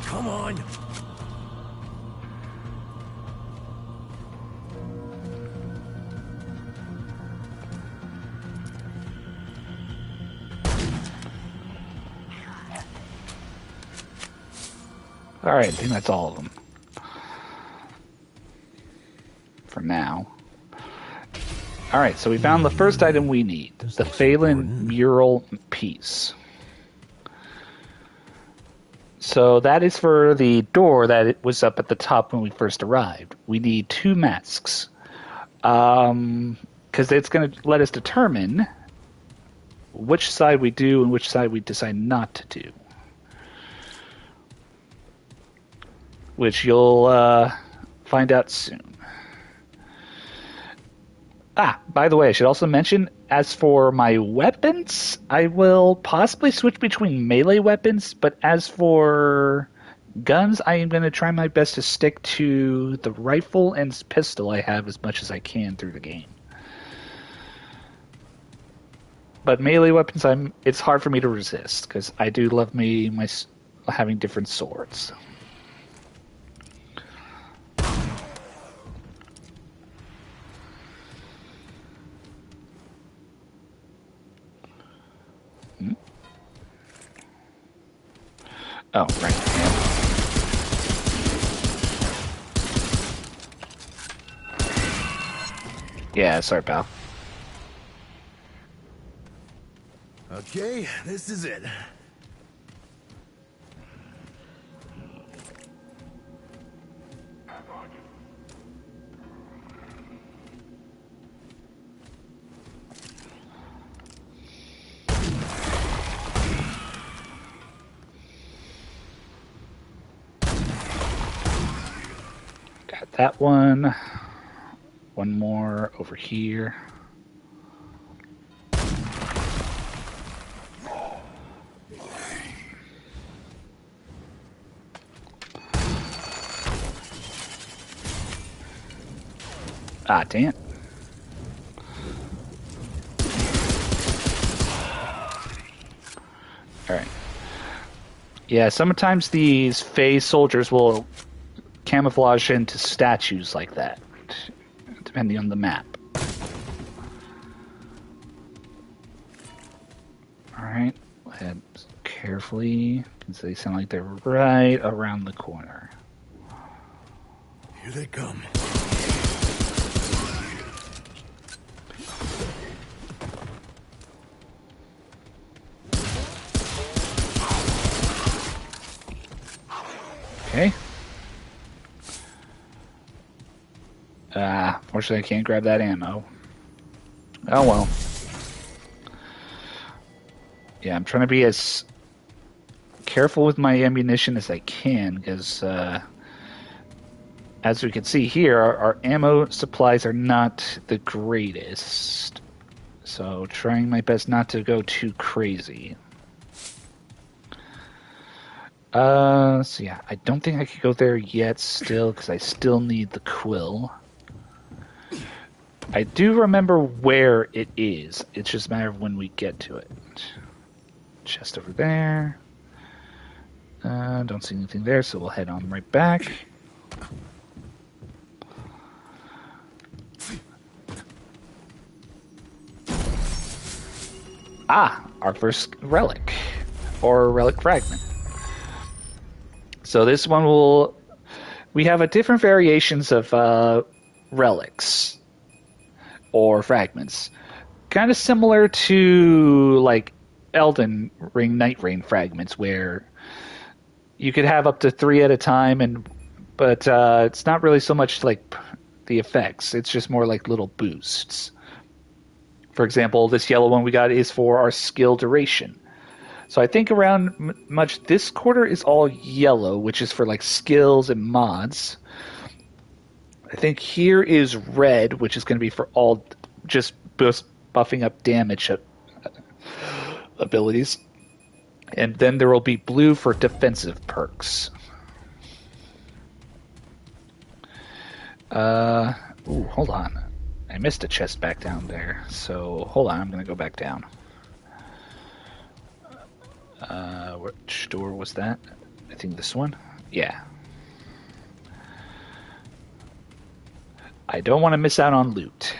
Come on! Alright, I think that's all of them. For now. Alright, so we found the first item we need. The Phelan mural piece. So that is for the door that it was up at the top when we first arrived. We need 2 masks. Because it's going to let us determine which side we do and which side we decide not to do. Which you'll find out soon. By the way, I should also mention, as for my weapons, I will possibly switch between melee weapons, but as for guns, I am going to try my best to stick to the rifle and pistol I have as much as I can through the game. But melee weapons, it's hard for me to resist, because I do love having different swords. Oh, right. Yeah, sorry, pal. Okay, this is it. Got that one. One more over here. Ah, damn. Alright. Yeah, sometimes these phase soldiers will camouflage into statues like that, depending on the map. Alright, head carefully, because they sound like they're right around the corner. Here they come. Okay. Fortunately I can't grab that ammo. Oh well. Yeah, I'm trying to be as careful with my ammunition as I can, because as we can see here, our ammo supplies are not the greatest. So trying my best not to go too crazy. So yeah, I don't think I could go there yet still, because I still need the quill. I do remember where it is. It's just a matter of when we get to it. Chest over there. Don't see anything there, so we'll head on right back. Ah, our first relic. Or relic fragment. So this one will... We have a different variations of relics. Or fragments. Kind of similar to, like, Elden Ring Night Rain fragments, where you could have up to 3 at a time, but it's not really so much like the effects. It's just more like little boosts. For example, this yellow one we got is for our skill duration. So I think around much this quarter is all yellow, which is for like skills and mods. I think here is red, which is going to be for all just buffing up damage abilities. And then there will be blue for defensive perks. Ooh, hold on. I missed a chest back down there. So, hold on, I'm going to go back down. Which door was that? I think this one? Yeah. I don't want to miss out on loot.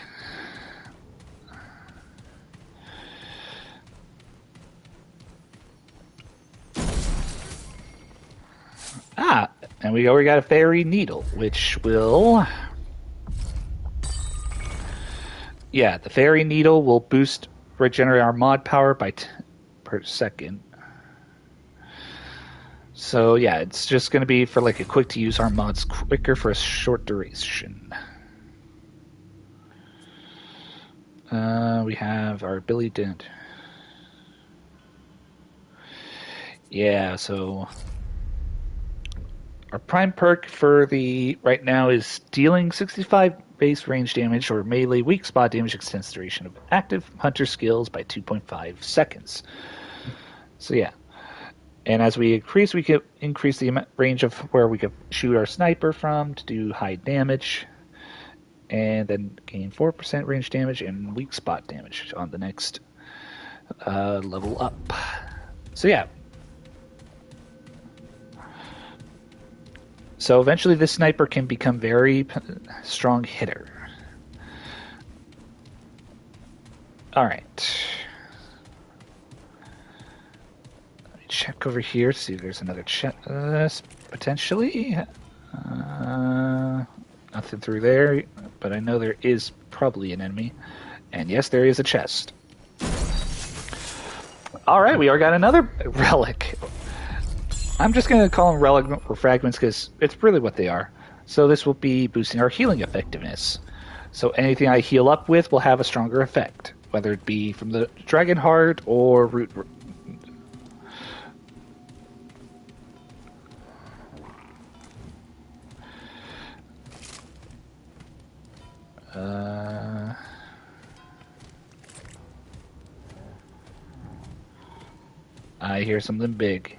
Ah, and we already got a fairy needle, which will... Yeah, the fairy needle will regenerate our mod power by per second. So yeah, it's just going to be for like a quick to use our mods quicker for a short duration. We have our ability to... Yeah, so... Our prime perk for the right now is dealing 65 base range damage or melee weak spot damage extends the duration of active hunter skills by 2.5 seconds. So yeah. And as we increase, we can increase the range of where we can shoot our sniper from to do high damage. And then gain 4% range damage and weak spot damage on the next level up. So yeah. So eventually this sniper can become very strong hitter. Alright. Let me check over here to see if there's another chest, potentially. Nothing through there, but I know there is probably an enemy. And yes, there is a chest. Alright, we already got another relic. I'm just going to call them relic or fragments because it's really what they are. So this will be boosting our healing effectiveness. So anything I heal up with will have a stronger effect, whether it be from the Dragon Heart or Root. I hear something big.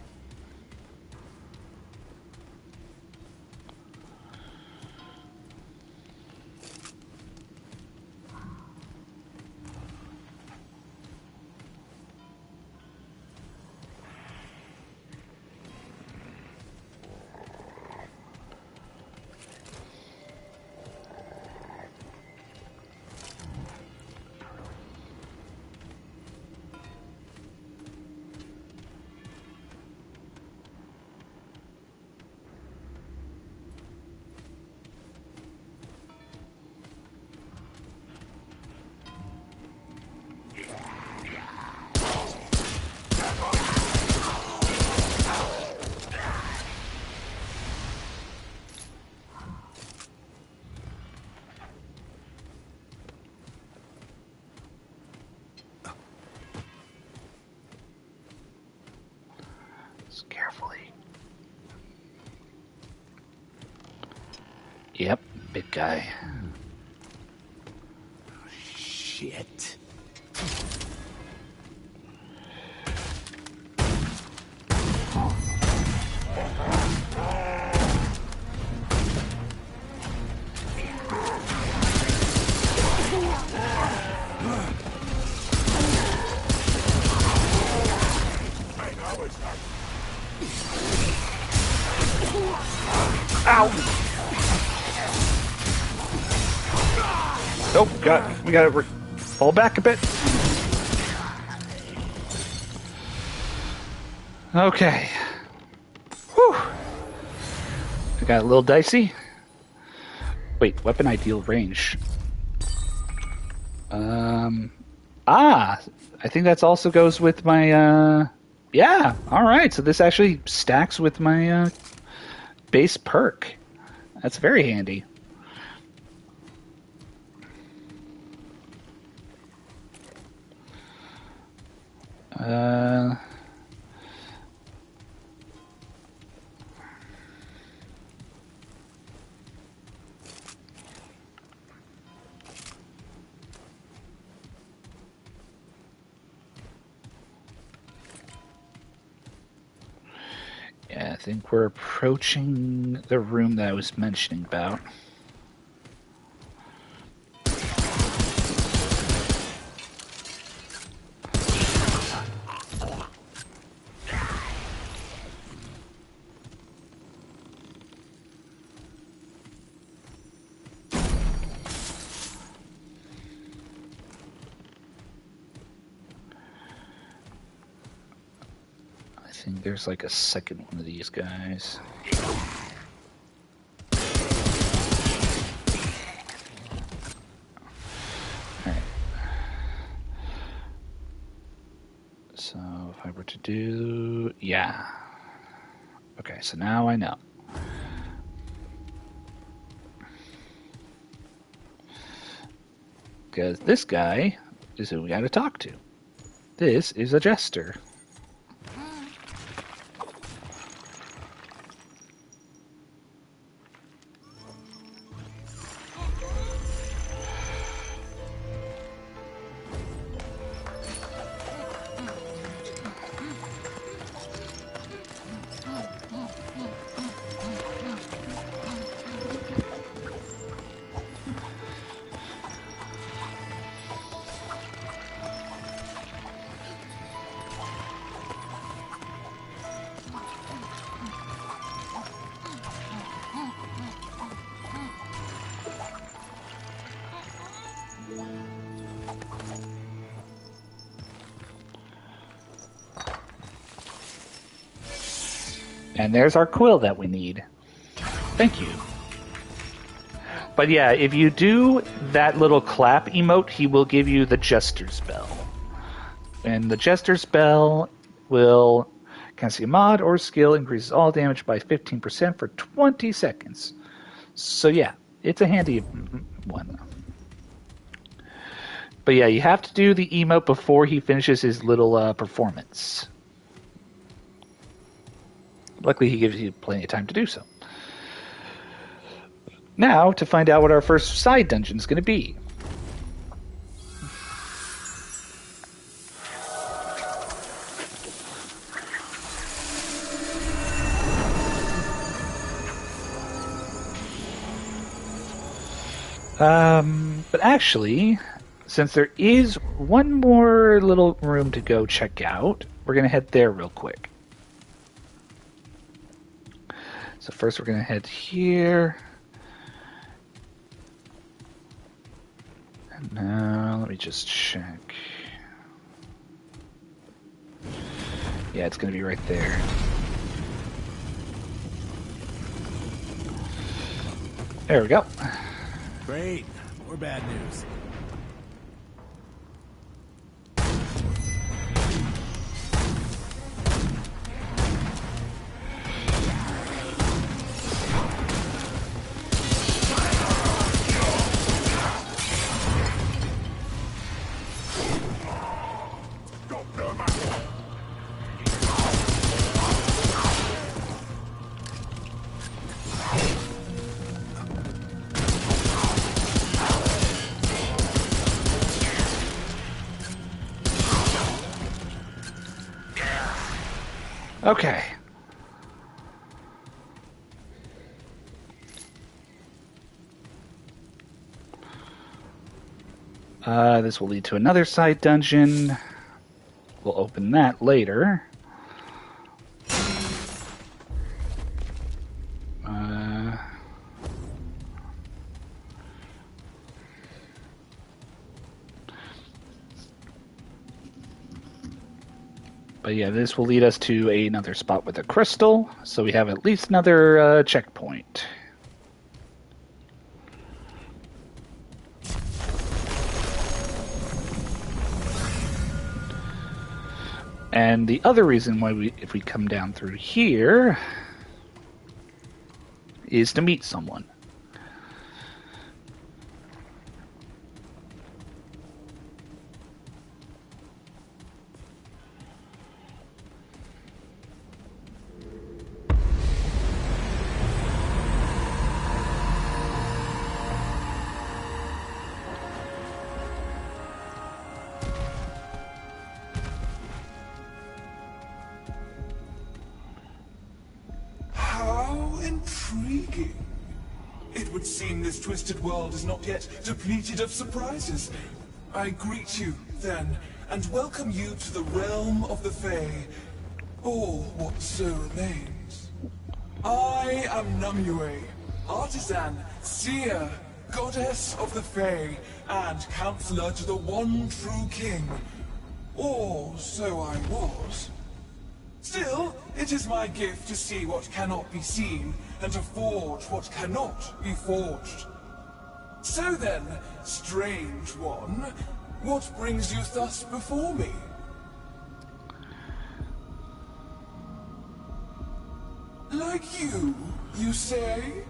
Carefully. Yep, big guy. Shit. Ow! Oh, God. We gotta fall back a bit. Okay. Whew. I got a little dicey. Wait, weapon ideal range. I think that also goes with my, yeah, alright. So this actually stacks with my, base perk. That's very handy. Yeah, I think we're approaching the room that I was mentioning about. I think there's like a second one of these guys. Alright. So if I were to do... yeah. Okay, so now I know. Because this guy is who we gotta talk to. This is a jester. And there's our quill that we need. Thank you. But yeah, if you do that little clap emote, he will give you the Jester spell. And the Jester spell will cast a mod or skill, increases all damage by 15% for 20 seconds. So yeah, it's a handy one. But yeah, you have to do the emote before he finishes his little performance. Luckily, he gives you plenty of time to do so. Now, to find out what our first side dungeon is going to be. But actually, since there is one more little room to go check out, we're going to head there real quick. So first we're going to head here. And now, let me just check. Yeah, it's going to be right there. There we go. Great. More bad news. Okay. This will lead to another side dungeon. We'll open that later. But yeah, this will lead us to another spot with a crystal, so we have at least another checkpoint. And the other reason why if we come down through here, is to meet someone. It would seem this twisted world is not yet depleted of surprises. I greet you, then, and welcome you to the realm of the Fae, or what so remains. I am Numue, artisan, seer, goddess of the Fae, and counselor to the one true king. Or so I was. Still, it is my gift to see what cannot be seen, and to forge what cannot be forged. So then, strange one, what brings you thus before me? Like you say?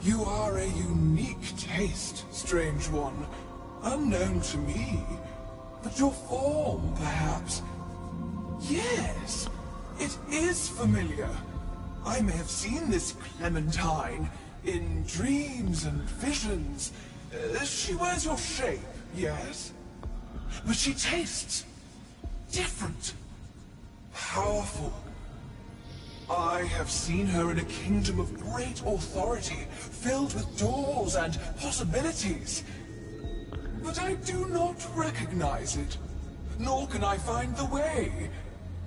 You are a unique taste, strange one. Unknown to me. But your form, perhaps? Yes, it is familiar. I may have seen this Clementine in dreams and visions. She wears your shape, yes? But she tastes different. Powerful. I have seen her in a kingdom of great authority, filled with doors and possibilities. But I do not recognize it, nor can I find the way.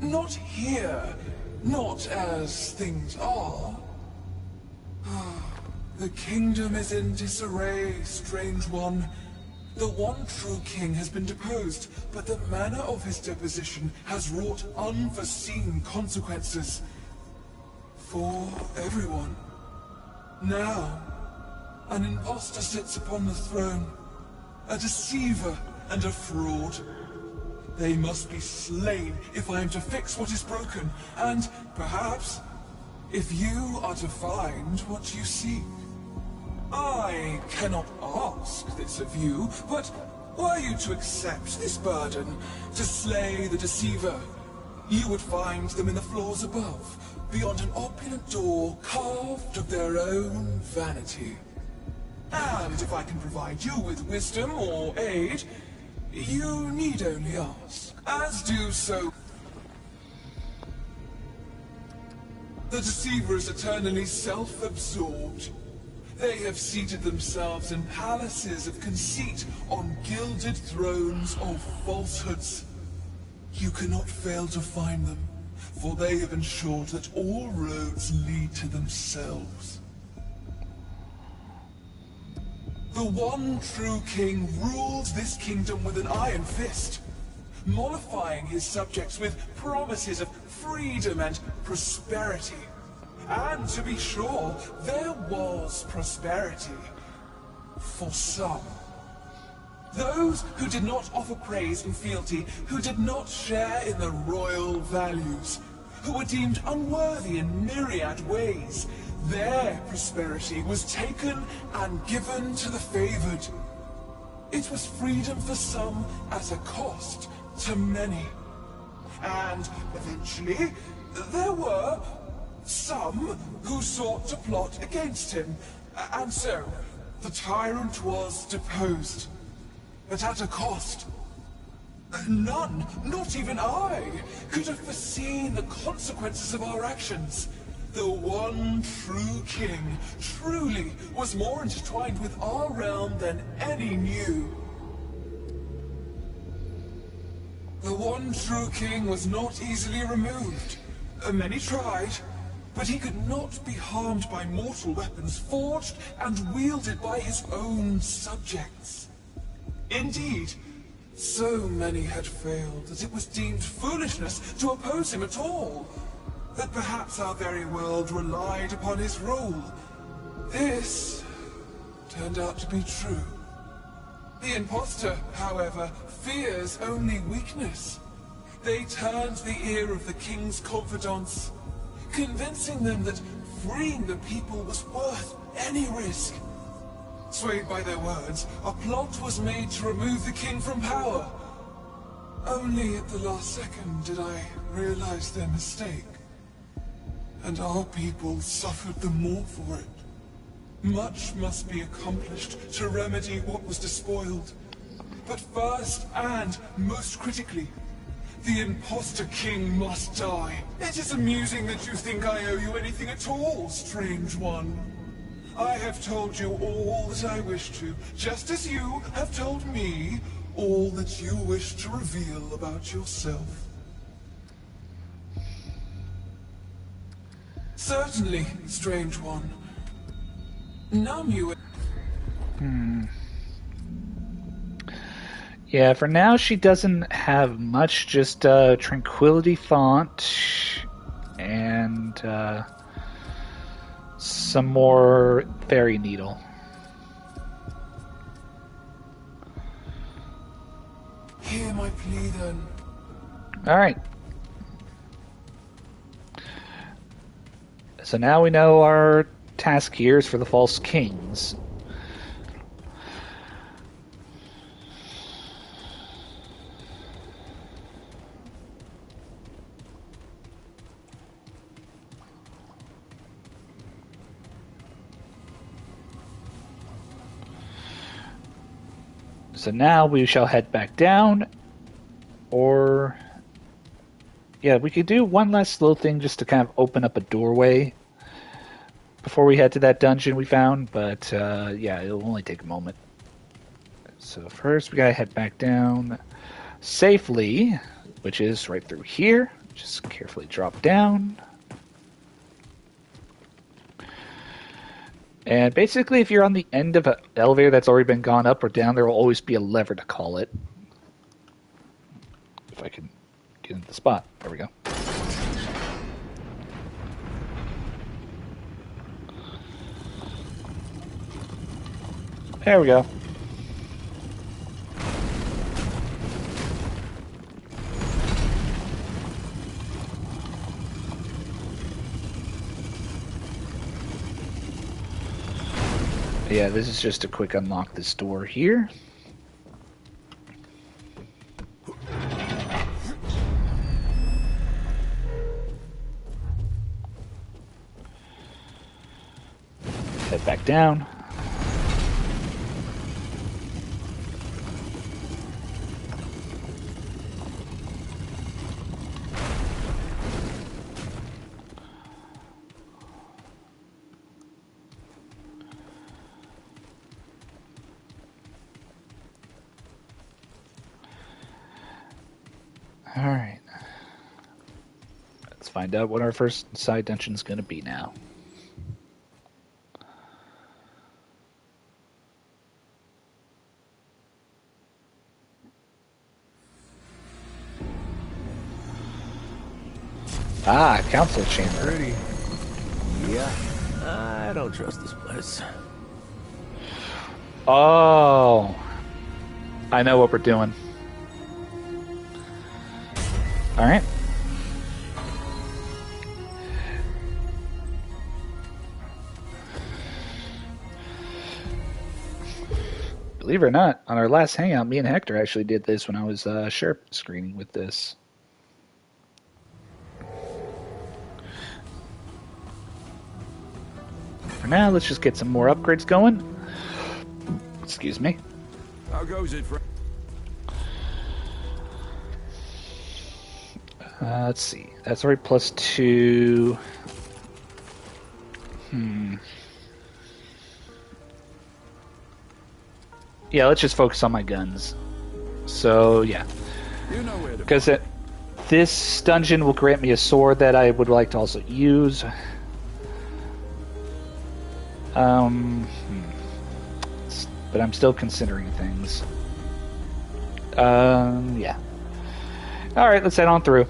Not here, not as things are. The kingdom is in disarray, strange one. The one true king has been deposed, but the manner of his deposition has wrought unforeseen consequences. for everyone. Now, an imposter sits upon the throne, a deceiver and a fraud. They must be slain if I am to fix what is broken, and perhaps if you are to find what you seek. I cannot ask this of you, but were you to accept this burden, to slay the deceiver, you would find them in the floors above, beyond an opulent door carved of their own vanity. And if I can provide you with wisdom or aid, you need only ask, as do so. The deceiver is eternally self-absorbed. They have seated themselves in palaces of conceit on gilded thrones of falsehoods. You cannot fail to find them, for they have ensured that all roads lead to themselves. The one true king rules this kingdom with an iron fist, mollifying his subjects with promises of freedom and prosperity. And to be sure, there was prosperity. For some. Those who did not offer praise and fealty, who did not share in the royal values, who were deemed unworthy in myriad ways, their prosperity was taken and given to the favored. It was freedom for some at a cost to many. And eventually, there were some who sought to plot against him. And so, the tyrant was deposed. But at a cost. None, not even I, could have foreseen the consequences of our actions. The one true king truly was more intertwined with our realm than any knew. The one true king was not easily removed. Many tried, but he could not be harmed by mortal weapons forged and wielded by his own subjects. Indeed, so many had failed that it was deemed foolishness to oppose him at all, that perhaps our very world relied upon his rule. This turned out to be true. The imposter, however, fears only weakness. They turned the ear of the king's confidants, convincing them that freeing the people was worth any risk. Swayed by their words, a plot was made to remove the king from power. Only at the last second did I realize their mistake. And our people suffered the more for it. Much must be accomplished to remedy what was despoiled. But first, and most critically, the imposter king must die. It is amusing that you think I owe you anything at all, strange one. I have told you all that I wish to, just as you have told me all that you wish to reveal about yourself. Certainly, strange one. Numb you. Yeah, for now she doesn't have much, just Tranquility Font and some more Fairy Needle. Hear my plea then. Alright. So now we know our task here is for the False Kings. So now we shall head back down, or yeah, we could do one last little thing just to kind of open up a doorway before we head to that dungeon we found, but yeah, it'll only take a moment. So first we gotta head back down safely, which is right through here. Just carefully drop down. And basically, if you're on the end of an elevator that's already been gone up or down, there will always be a lever to call it. If I can get into the spot. There we go. There we go. Yeah, this is just a quick unlock this door here. Head back down. All right. Let's find out what our first side dungeon is going to be now. Ah, council chamber. Pretty. Yeah, I don't trust this place. Oh, I know what we're doing. All right. Believe it or not, on our last hangout, me and Hector actually did this when I was sheriff screening with this. For now, let's just get some more upgrades going. Excuse me. How goes it, friend? Let's see. That's already +2. Yeah, let's just focus on my guns. So, yeah. You know where to Because this dungeon will grant me a sword that I would like to also use. But I'm still considering things. Yeah. Alright, let's head on through.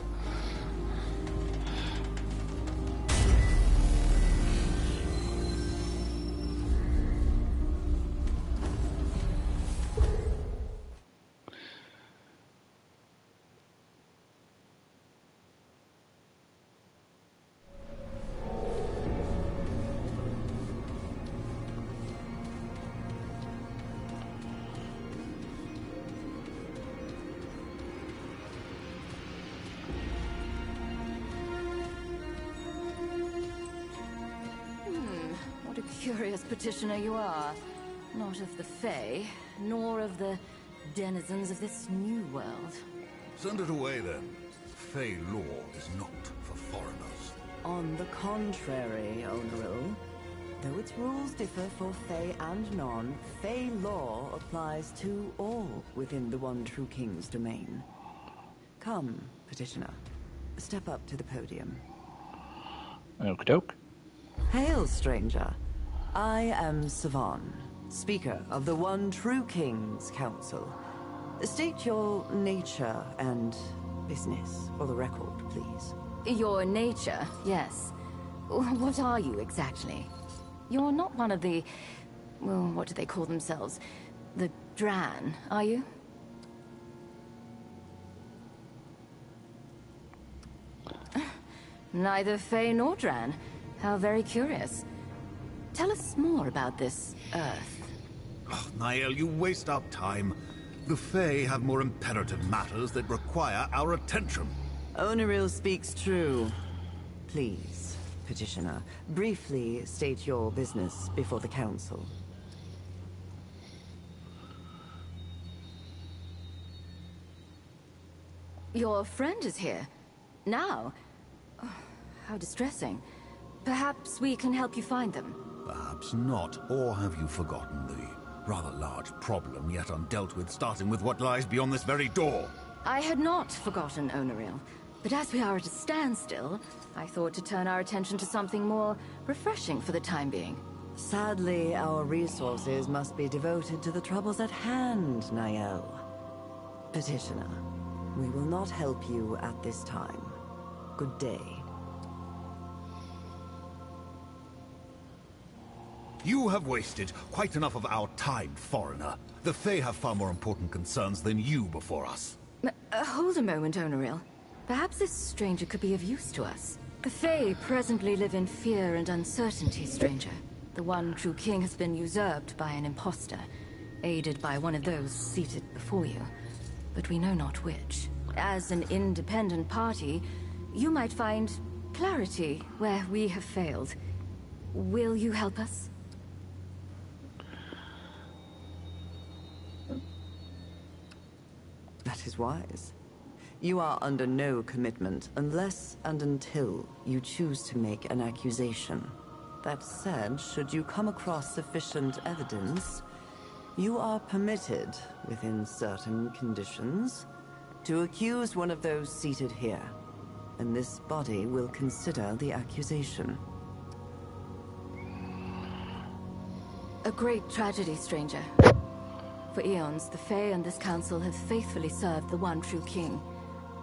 What a curious petitioner you are. Not of the Fae, nor of the denizens of this new world. Send it away then. Fey law is not for foreigners. On the contrary, Oneril. Though its rules differ for Fey and non, Fey law applies to all within the One True King's domain. Come, petitioner. Step up to the podium. Okie doke. Hail, stranger. I am Savan, Speaker of the One True King's Council. State your nature and business for the record, please. Your nature, yes. What are you exactly? You're not one of the... well, what do they call themselves? The Dran, are you? Neither Fae nor Dran. How very curious. Tell us more about this Earth. Oh, Niall, you waste our time. The Fae have more imperative matters that require our attention. Oneril speaks true. Please, petitioner, briefly state your business before the council. Your friend is here. Now? Oh, how distressing. Perhaps we can help you find them. Perhaps not. Or have you forgotten the rather large problem yet undealt with, starting with what lies beyond this very door? I had not forgotten Oneril. But as we are at a standstill, I thought to turn our attention to something more refreshing for the time being. Sadly, our resources must be devoted to the troubles at hand, Niall. Petitioner, we will not help you at this time. Good day. You have wasted quite enough of our time, foreigner. The Fae have far more important concerns than you before us. Hold a moment, Onoril. Perhaps this stranger could be of use to us. The Fae presently live in fear and uncertainty, stranger. The one true king has been usurped by an impostor, aided by one of those seated before you. But we know not which. As an independent party, you might find clarity where we have failed. Will you help us? That is wise. You are under no commitment unless and until you choose to make an accusation. That said, should you come across sufficient evidence, you are permitted, within certain conditions, to accuse one of those seated here, and this body will consider the accusation. A great tragedy, stranger. For eons, the Fae and this council have faithfully served the one true king.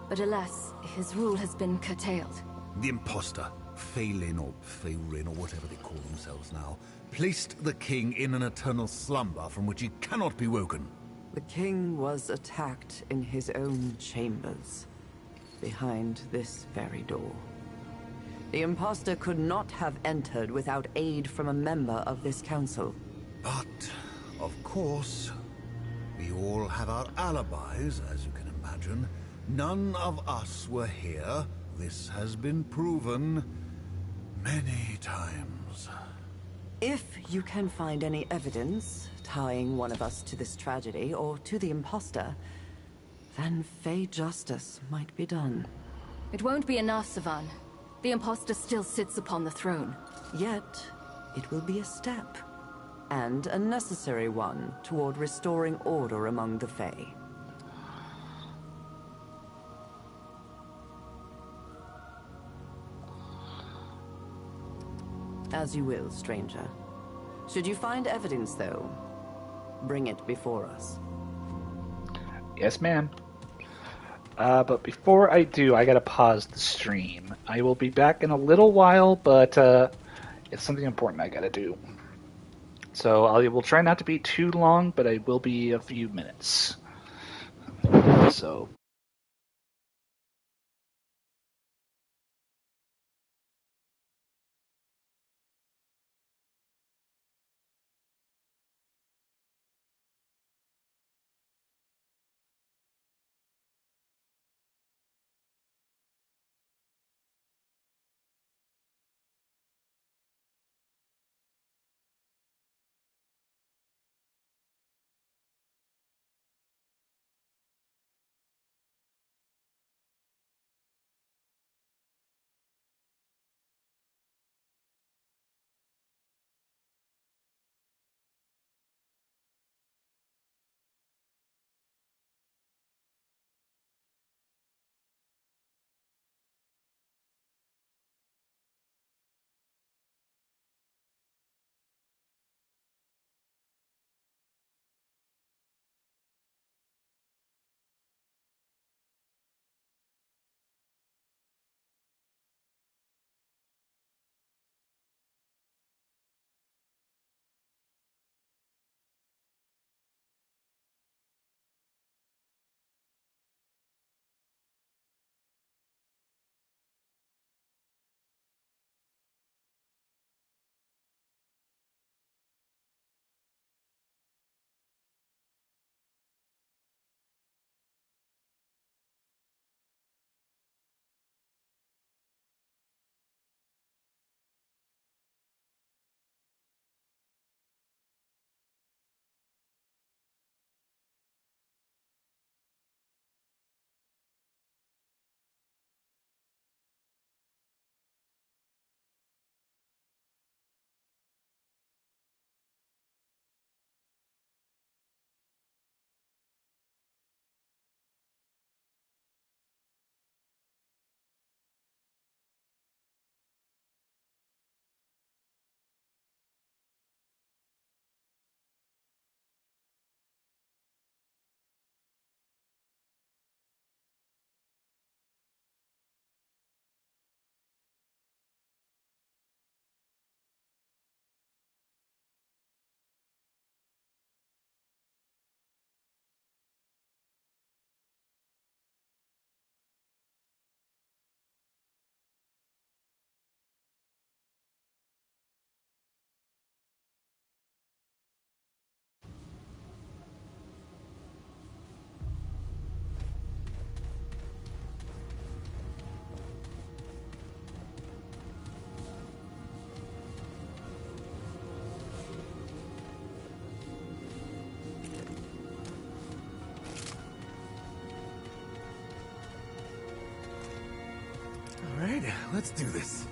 But alas, his rule has been curtailed. The imposter, Phelan or Pherin or whatever they call themselves now, placed the king in an eternal slumber from which he cannot be woken. The king was attacked in his own chambers, behind this very door. The imposter could not have entered without aid from a member of this council. But, of course, we all have our alibis, as you can imagine. None of us were here. This has been proven many times. If you can find any evidence tying one of us to this tragedy or to the imposter, then Fae justice might be done. It won't be enough, Savan. The imposter still sits upon the throne. Yet, it will be a step, and a necessary one, toward restoring order among the Fae. As you will, stranger. Should you find evidence, though, bring it before us. Yes, ma'am. But before I do, I gotta pause the stream. I will be back in a little while, but it's something important I gotta do. So I will try not to be too long, but I will be a few minutes. So Let's do this.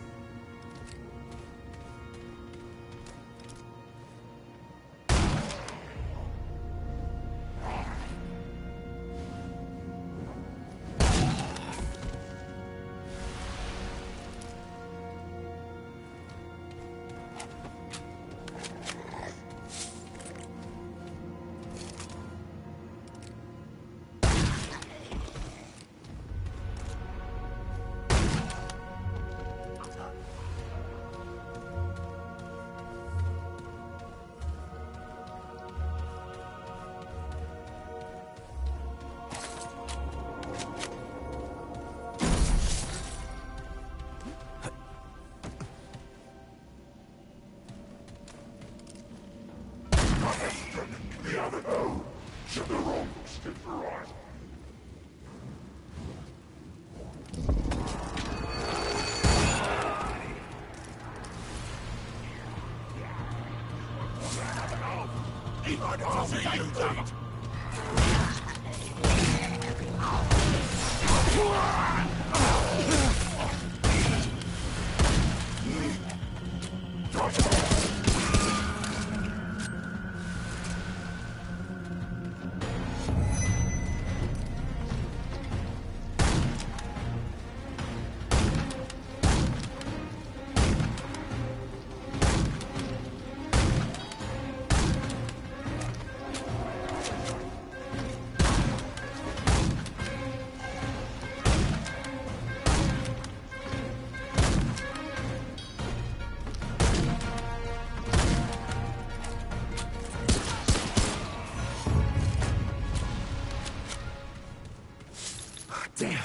Damn.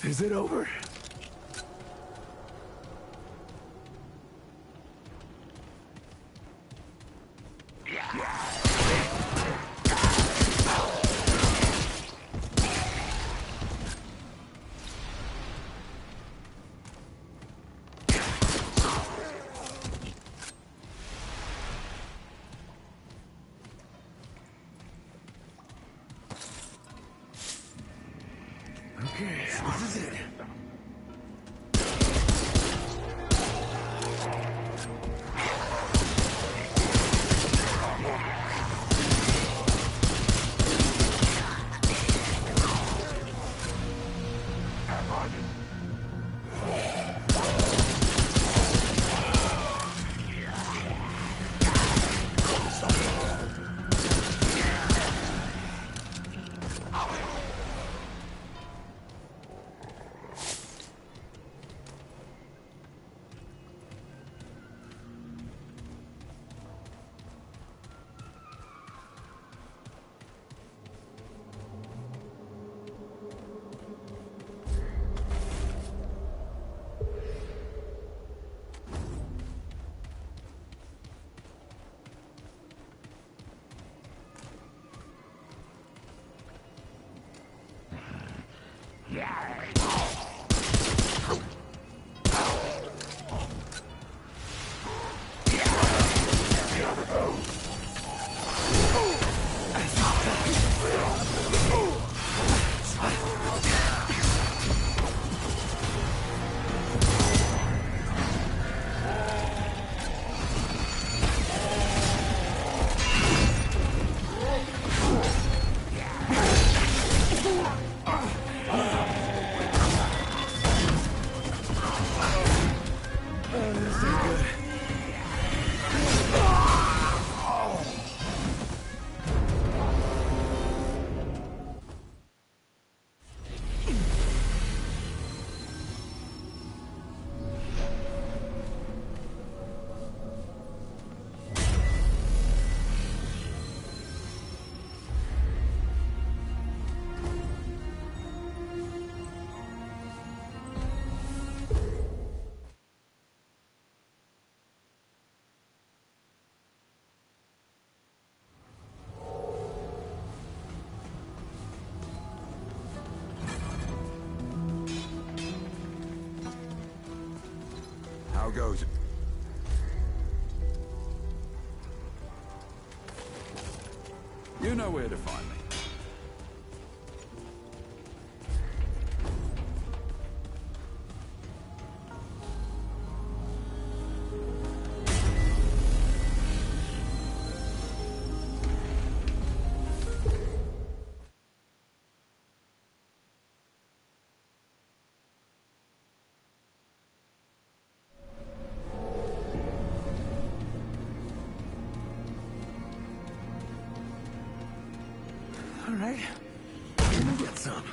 Is it over? Okay, this is it. How goes it? You know where to find me. All right. Let me get some.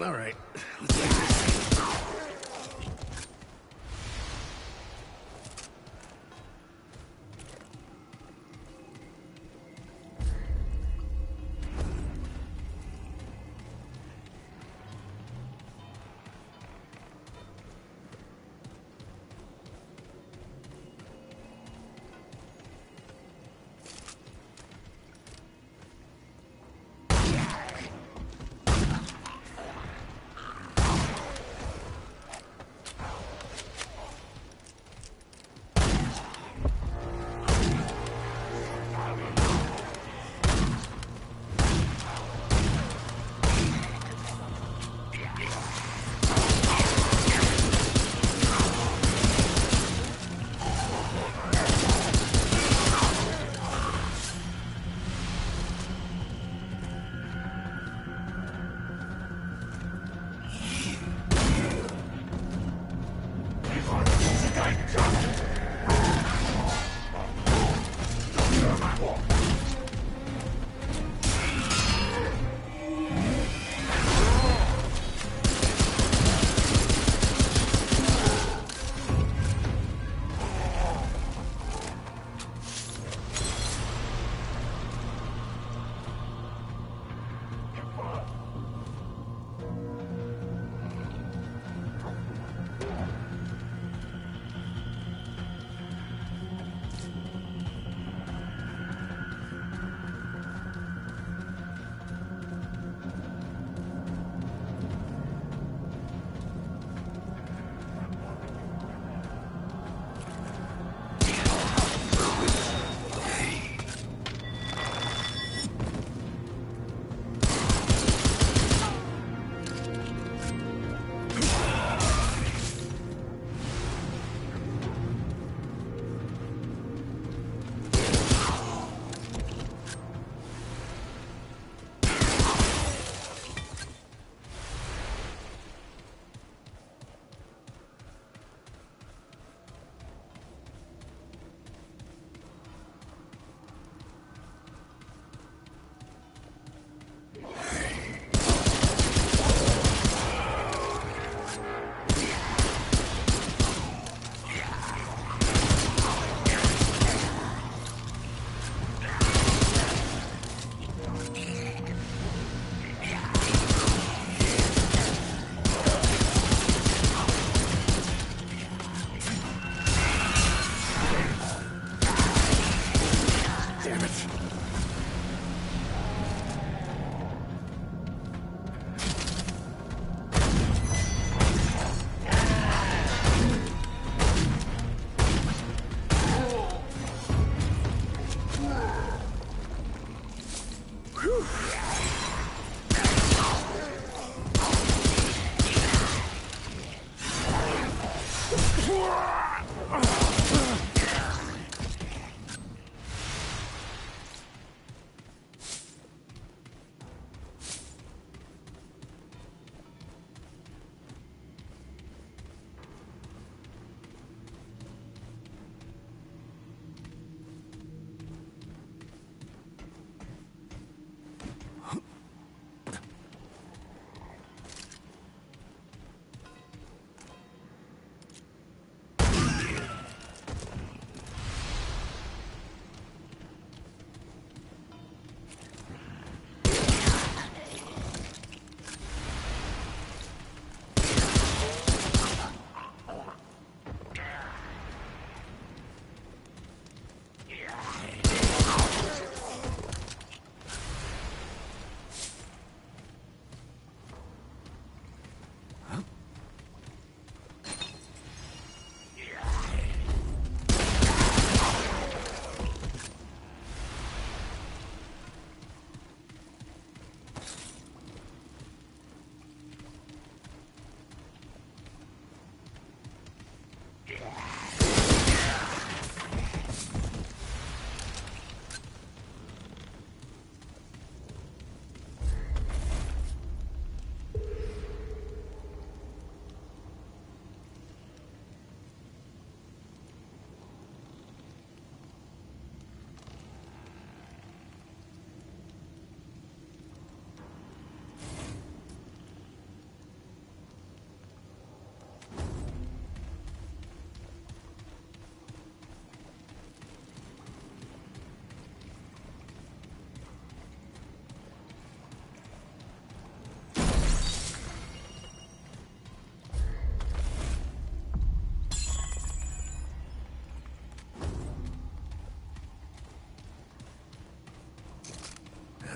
All right. Let's do this.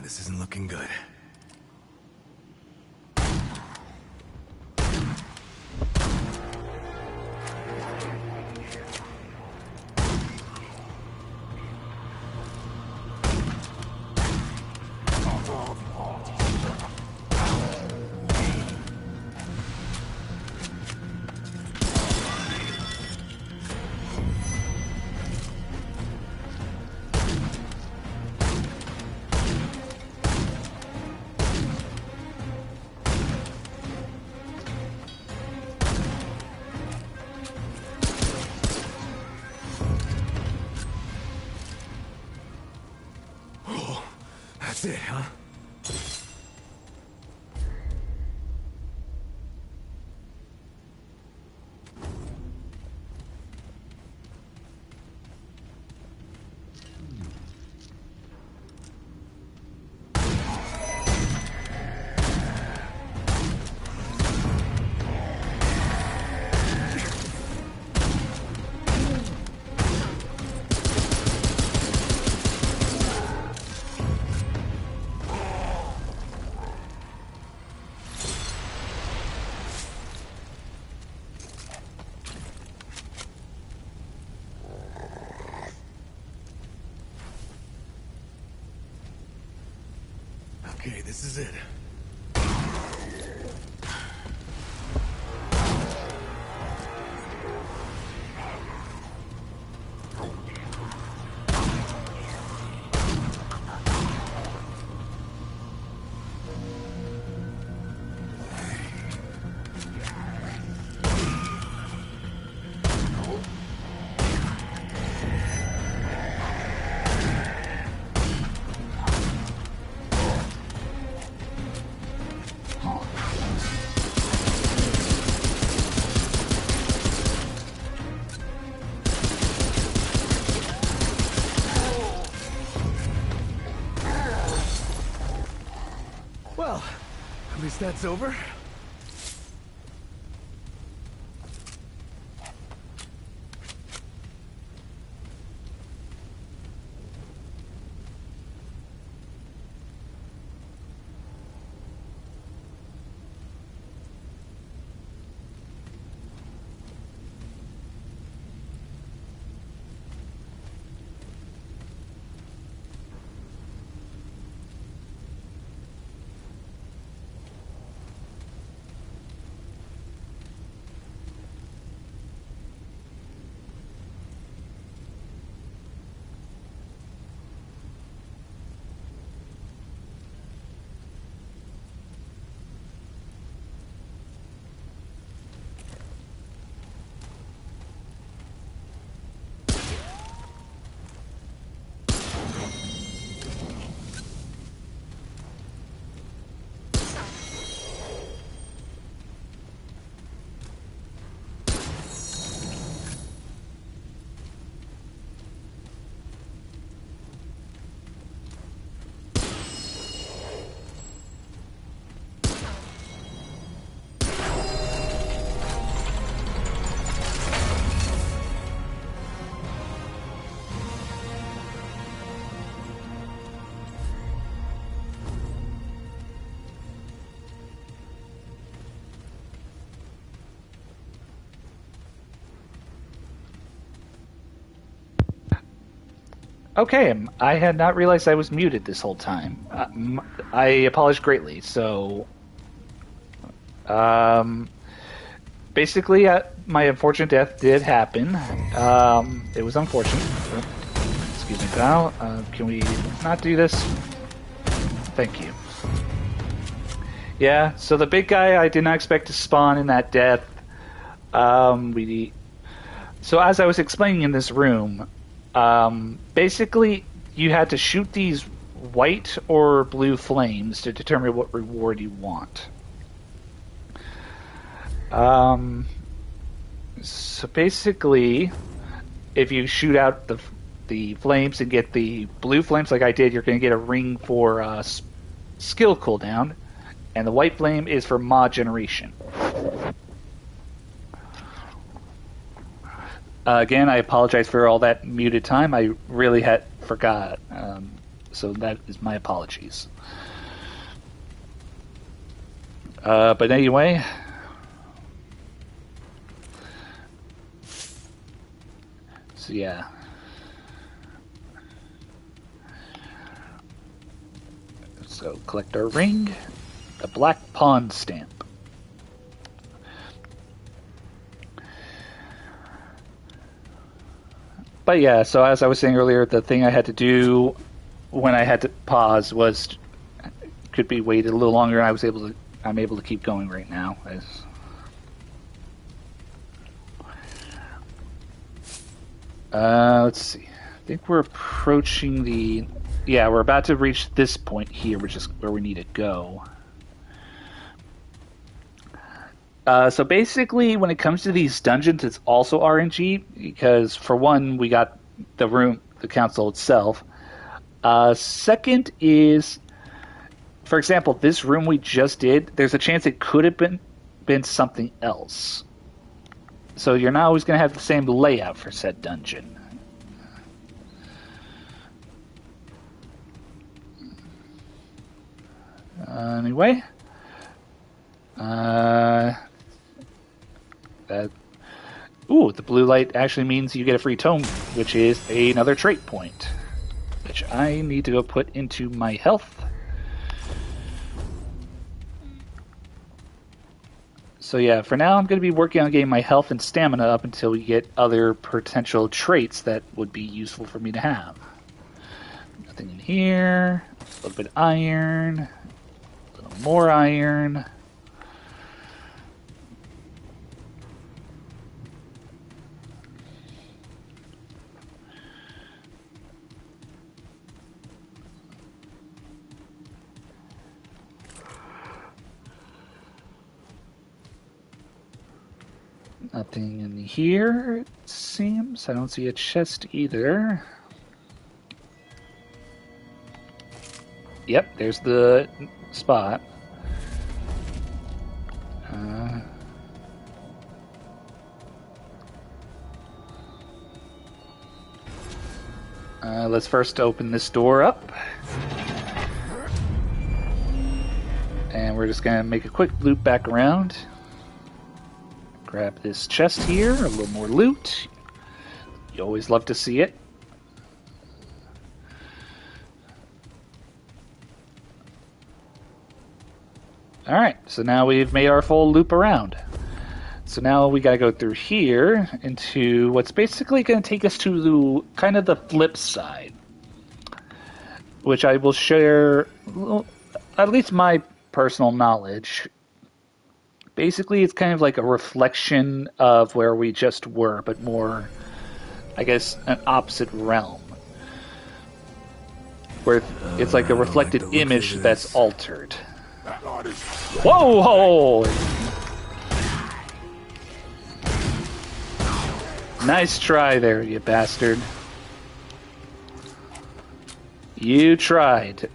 This isn't looking good. That's it, huh? Okay, this is it. Well, at least that's over. Okay, I had not realized I was muted this whole time. I apologize greatly. So, um, basically, my unfortunate death did happen. It was unfortunate. Excuse me, pal. Can we not do this? Thank you. Yeah, so the big guy I did not expect to spawn in that death. So as I was explaining in this room, basically you had to shoot these white or blue flames to determine what reward you want. So basically, if you shoot out the flames and get the blue flames like I did, you're going to get a ring for skill cooldown, and the white flame is for mod generation. Again, I apologize for all that muted time. I really had forgot. so that is my apologies. But anyway, so yeah. So collect our ring, the black pawn stamp. But yeah, so as I was saying earlier, the thing I had to do when I had to pause was could be waited a little longer, and I'm able to keep going right now. Let's see. I think we're approaching the... Yeah, we're about to reach this point here, which is where we need to go. So basically, when it comes to these dungeons, it's also RNG, because for one, we got the council itself. Second is, for example, this room we just did, there's a chance it could have been something else. So you're not always going to have the same layout for said dungeon. Anyway. Ooh, the blue light actually means you get a free tome, which is another trait point, which I need to go put into my health. So yeah, for now I'm going to be working on getting my health and stamina up until we get other potential traits that would be useful for me to have. Nothing in here. A little bit of iron. A little more iron. Nothing in here, it seems. I don't see a chest either. Yep, there's the spot. Let's first open this door up. And we're just going to make a quick loop back around. Grab this chest here, a little more loot. You always love to see it. Alright, so now we've made our full loop around. So now we gotta go through here into what's basically going to take us to kind of the flip side. Which I will share, at least my personal knowledge. Basically, it's kind of like a reflection of where we just were, but more, I guess, an opposite realm. Where it's like a reflected image that's altered. Whoa! Nice try there, you bastard. You tried.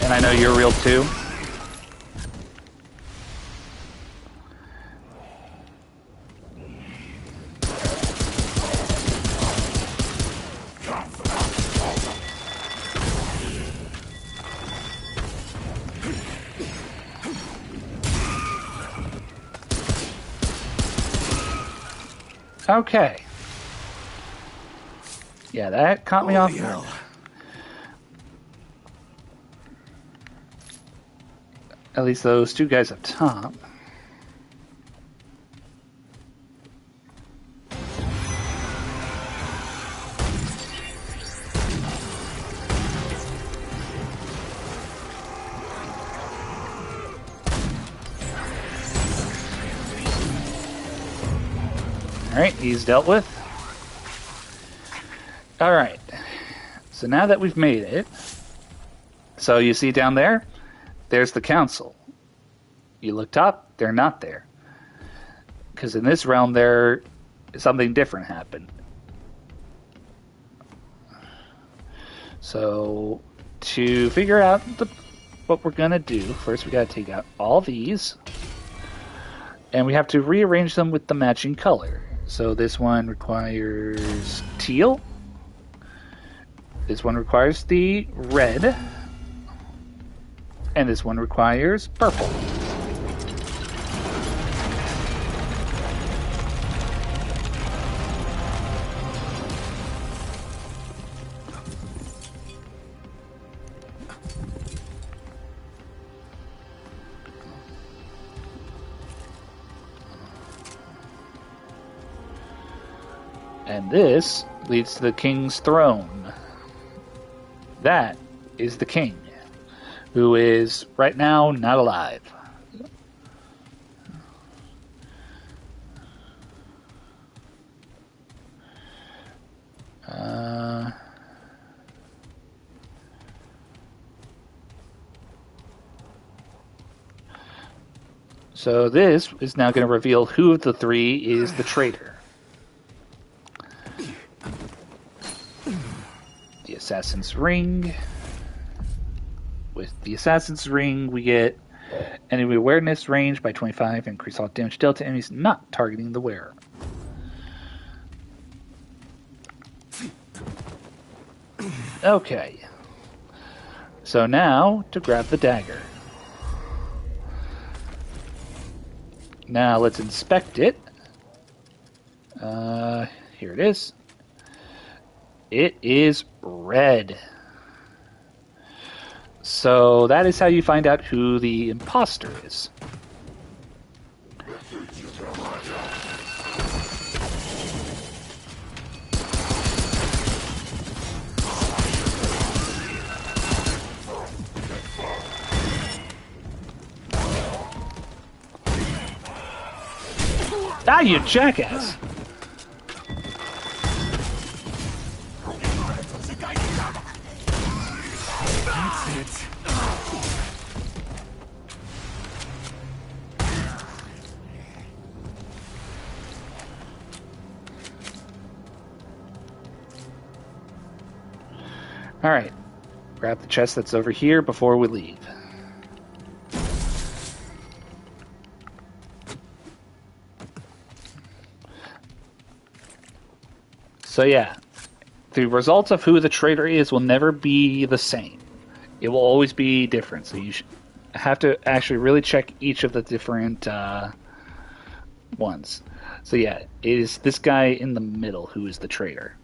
And I know you're real too. Okay. Yeah, that caught me off guard. At least those two guys up top. Alright, he's dealt with. Alright. So now that we've made it, so you see down there, there's the council. You looked up, they're not there. Because in this realm, there something different happened. So to figure out what we're gonna do, first we gotta take out all these, and we have to rearrange them with the matching color. So this one requires teal. This one requires the red. And this one requires purple. And this leads to the king's throne. That is the king, who is right now not alive. So this is now going to reveal who of the three is the traitor. The Assassin's Ring. With the Assassin's Ring, we get enemy awareness range by 25 and increase all damage dealt to enemies not targeting the wearer. Okay. So now to grab the dagger. Now let's inspect it. Here it is. It is red. So that is how you find out who the imposter is. Ah, you jackass! That's it. Alright. Grab the chest that's over here before we leave. So yeah, the results of who the traitor is will never be the same. It will always be different. So you have to actually really check each of the different ones. So yeah, it is this guy in the middle who is the traitor.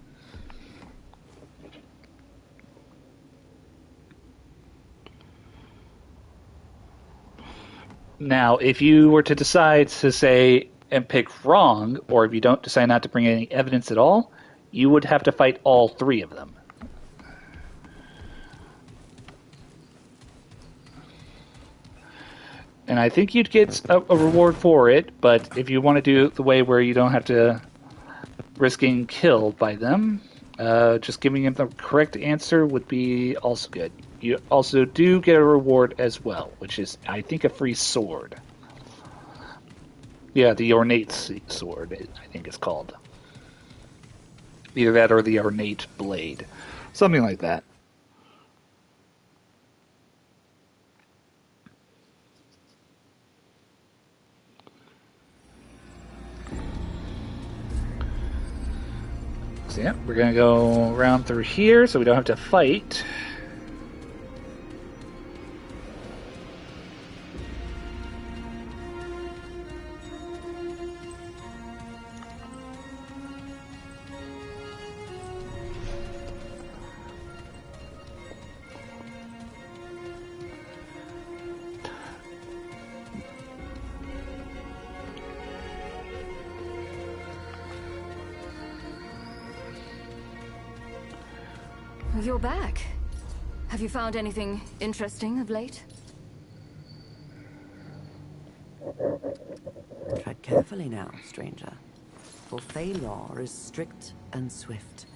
Now, if you were to decide to say and pick wrong, or if you don't decide not to bring any evidence at all, you would have to fight all three of them. And I think you'd get a reward for it, but if you want to do it the way where you don't have to risk getting killed by them, just giving them the correct answer would be also good. You also do get a reward as well, which is, I think, a free sword. Yeah, the ornate sword, I think it's called. Either that or the ornate blade. Something like that. So yeah, we're going to go around through here so we don't have to fight. You're back. Have you found anything interesting of late? Tread carefully now, stranger. For Fey law is strict and swift,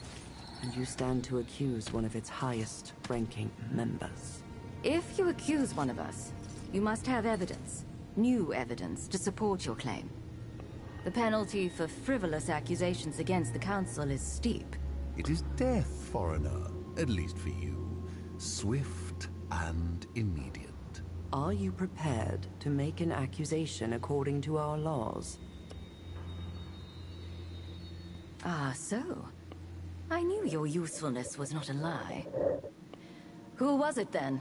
and you stand to accuse one of its highest-ranking members. If you accuse one of us, you must have evidence, new evidence, to support your claim. The penalty for frivolous accusations against the Council is steep. It is death, foreigner, at least for you. Swift and immediate. Are you prepared to make an accusation according to our laws? Ah, so. I knew your usefulness was not a lie. Who was it then?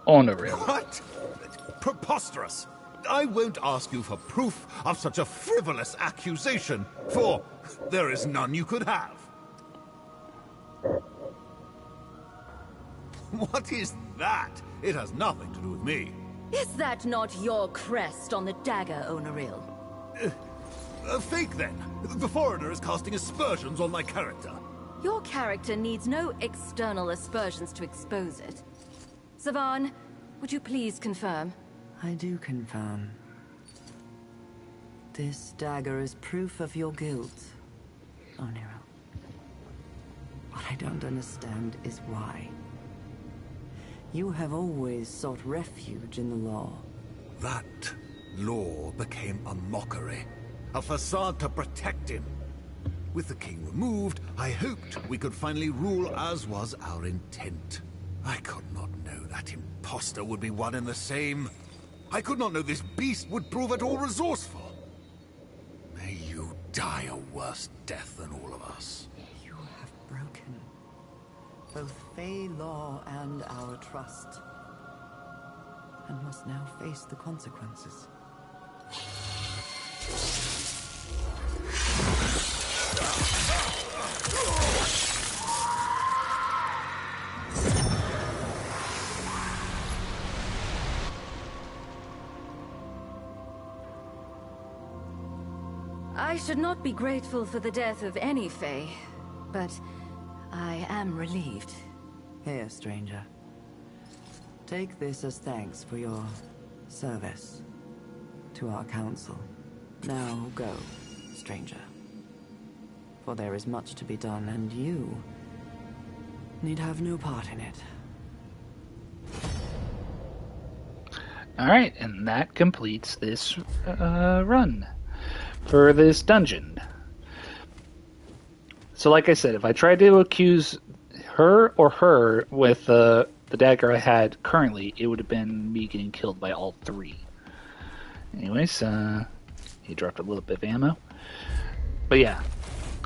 Honorary. What? Preposterous! I won't ask you for proof of such a frivolous accusation, for there is none you could have. What is that? It has nothing to do with me. Is that not your crest on the dagger, Onoril? Fake, then. The foreigner is casting aspersions on my character. Your character needs no external aspersions to expose it. Savan, would you please confirm? I do confirm. This dagger is proof of your guilt, Oniro. What I don't understand is why. You have always sought refuge in the law. That law became a mockery. A facade to protect him. With the king removed, I hoped we could finally rule as was our intent. I could not know that imposter would be one and the same. I could not know this beast would prove at all resourceful. May you die a worse death than all of us. You have broken both Fey law and our trust, and must now face the consequences. I should not be grateful for the death of any Fae, but I am relieved. Here, stranger. Take this as thanks for your service to our council. Now go, stranger. For there is much to be done, and you need have no part in it. Alright, and that completes this run for this dungeon. So like I said, if I tried to accuse her or her with the dagger I had currently, it would have been me getting killed by all three. Anyways, he dropped a little bit of ammo. But yeah,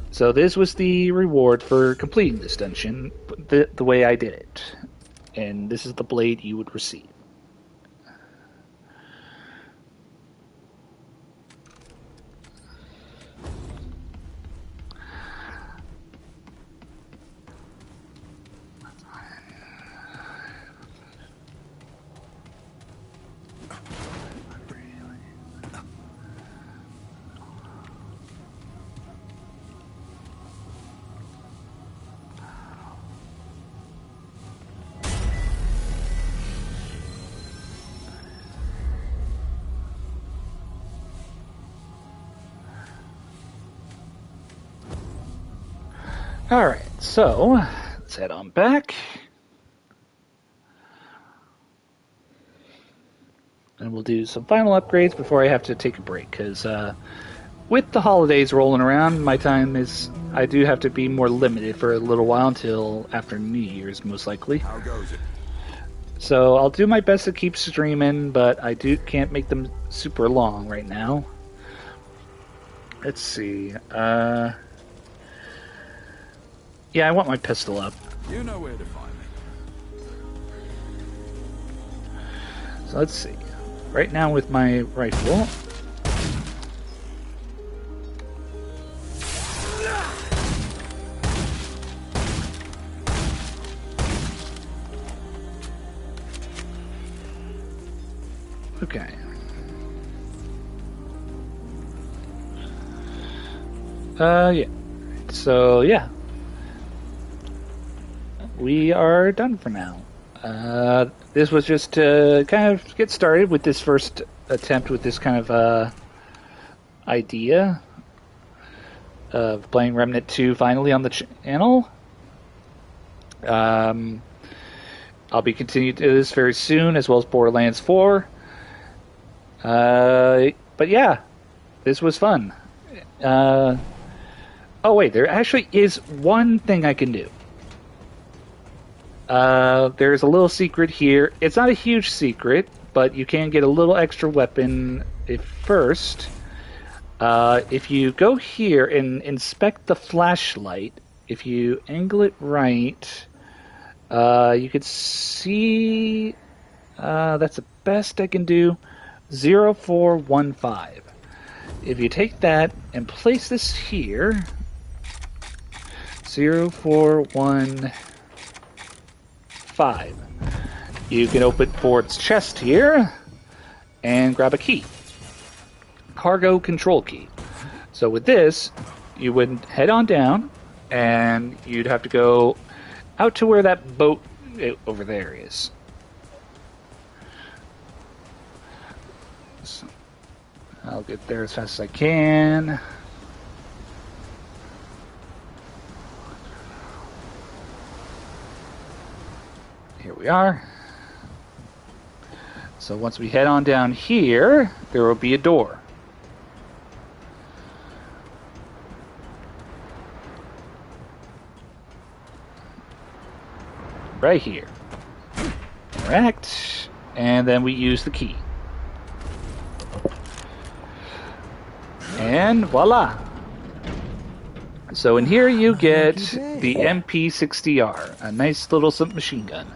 so this was the reward for completing this dungeon the way I did it. And this is the blade you would receive. Alright, so let's head on back. And we'll do some final upgrades before I have to take a break, because with the holidays rolling around, my time is... I do have to be more limited for a little while until after New Year's, most likely. How goes it? So I'll do my best to keep streaming, but I can't make them super long right now. Let's see. Yeah, I want my pistol up. You know where to find me. So let's see. Right now with my rifle. Okay. Yeah. So, yeah. We are done for now. This was just to kind of get started with this first attempt with this kind of idea. of playing Remnant 2 finally on the channel. I'll be continuing to do this very soon, as well as Borderlands 4. But yeah, this was fun. Oh wait, there actually is one thing I can do. There's a little secret here. It's not a huge secret, but you can get a little extra weapon first. If you go here and inspect the flashlight, if you angle it right, you could see, that's the best I can do, 0415. If you take that and place this here, 0415, you can open Ford's chest here and grab a key. Cargo control key. So with this, you would head on down, and you'd have to go out to where that boat over there is. So I'll get there as fast as I can. Here we are. So once we head on down here, there will be a door. Right here. Correct. And then we use the key. And voila. So in here you get the MP60R, a nice little machine gun.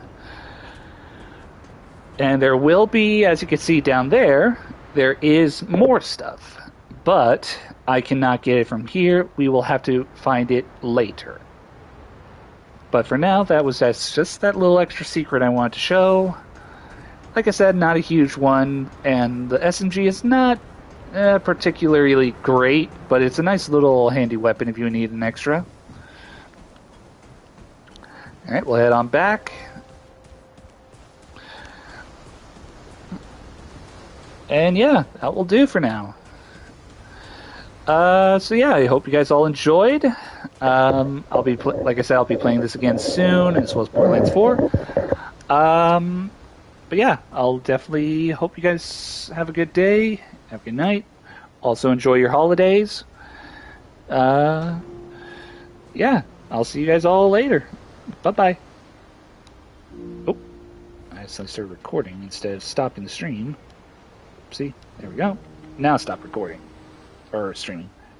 And there will be, as you can see down there, there is more stuff. But I cannot get it from here. We will have to find it later. But for now, that's just that little extra secret I wanted to show. Like I said, not a huge one, and the SMG is not particularly great, but it's a nice little handy weapon if you need an extra. Alright, we'll head on back. And yeah, that will do for now. So yeah, I hope you guys all enjoyed. I'll be, like I said, I'll be playing this again soon, as well as Borderlands 4. But yeah, I'll definitely hope you guys have a good day, have a good night. Also enjoy your holidays. Yeah, I'll see you guys all later. Bye-bye. Oh, I started recording instead of stopping the stream. See, there we go. Now stop recording. Or streaming.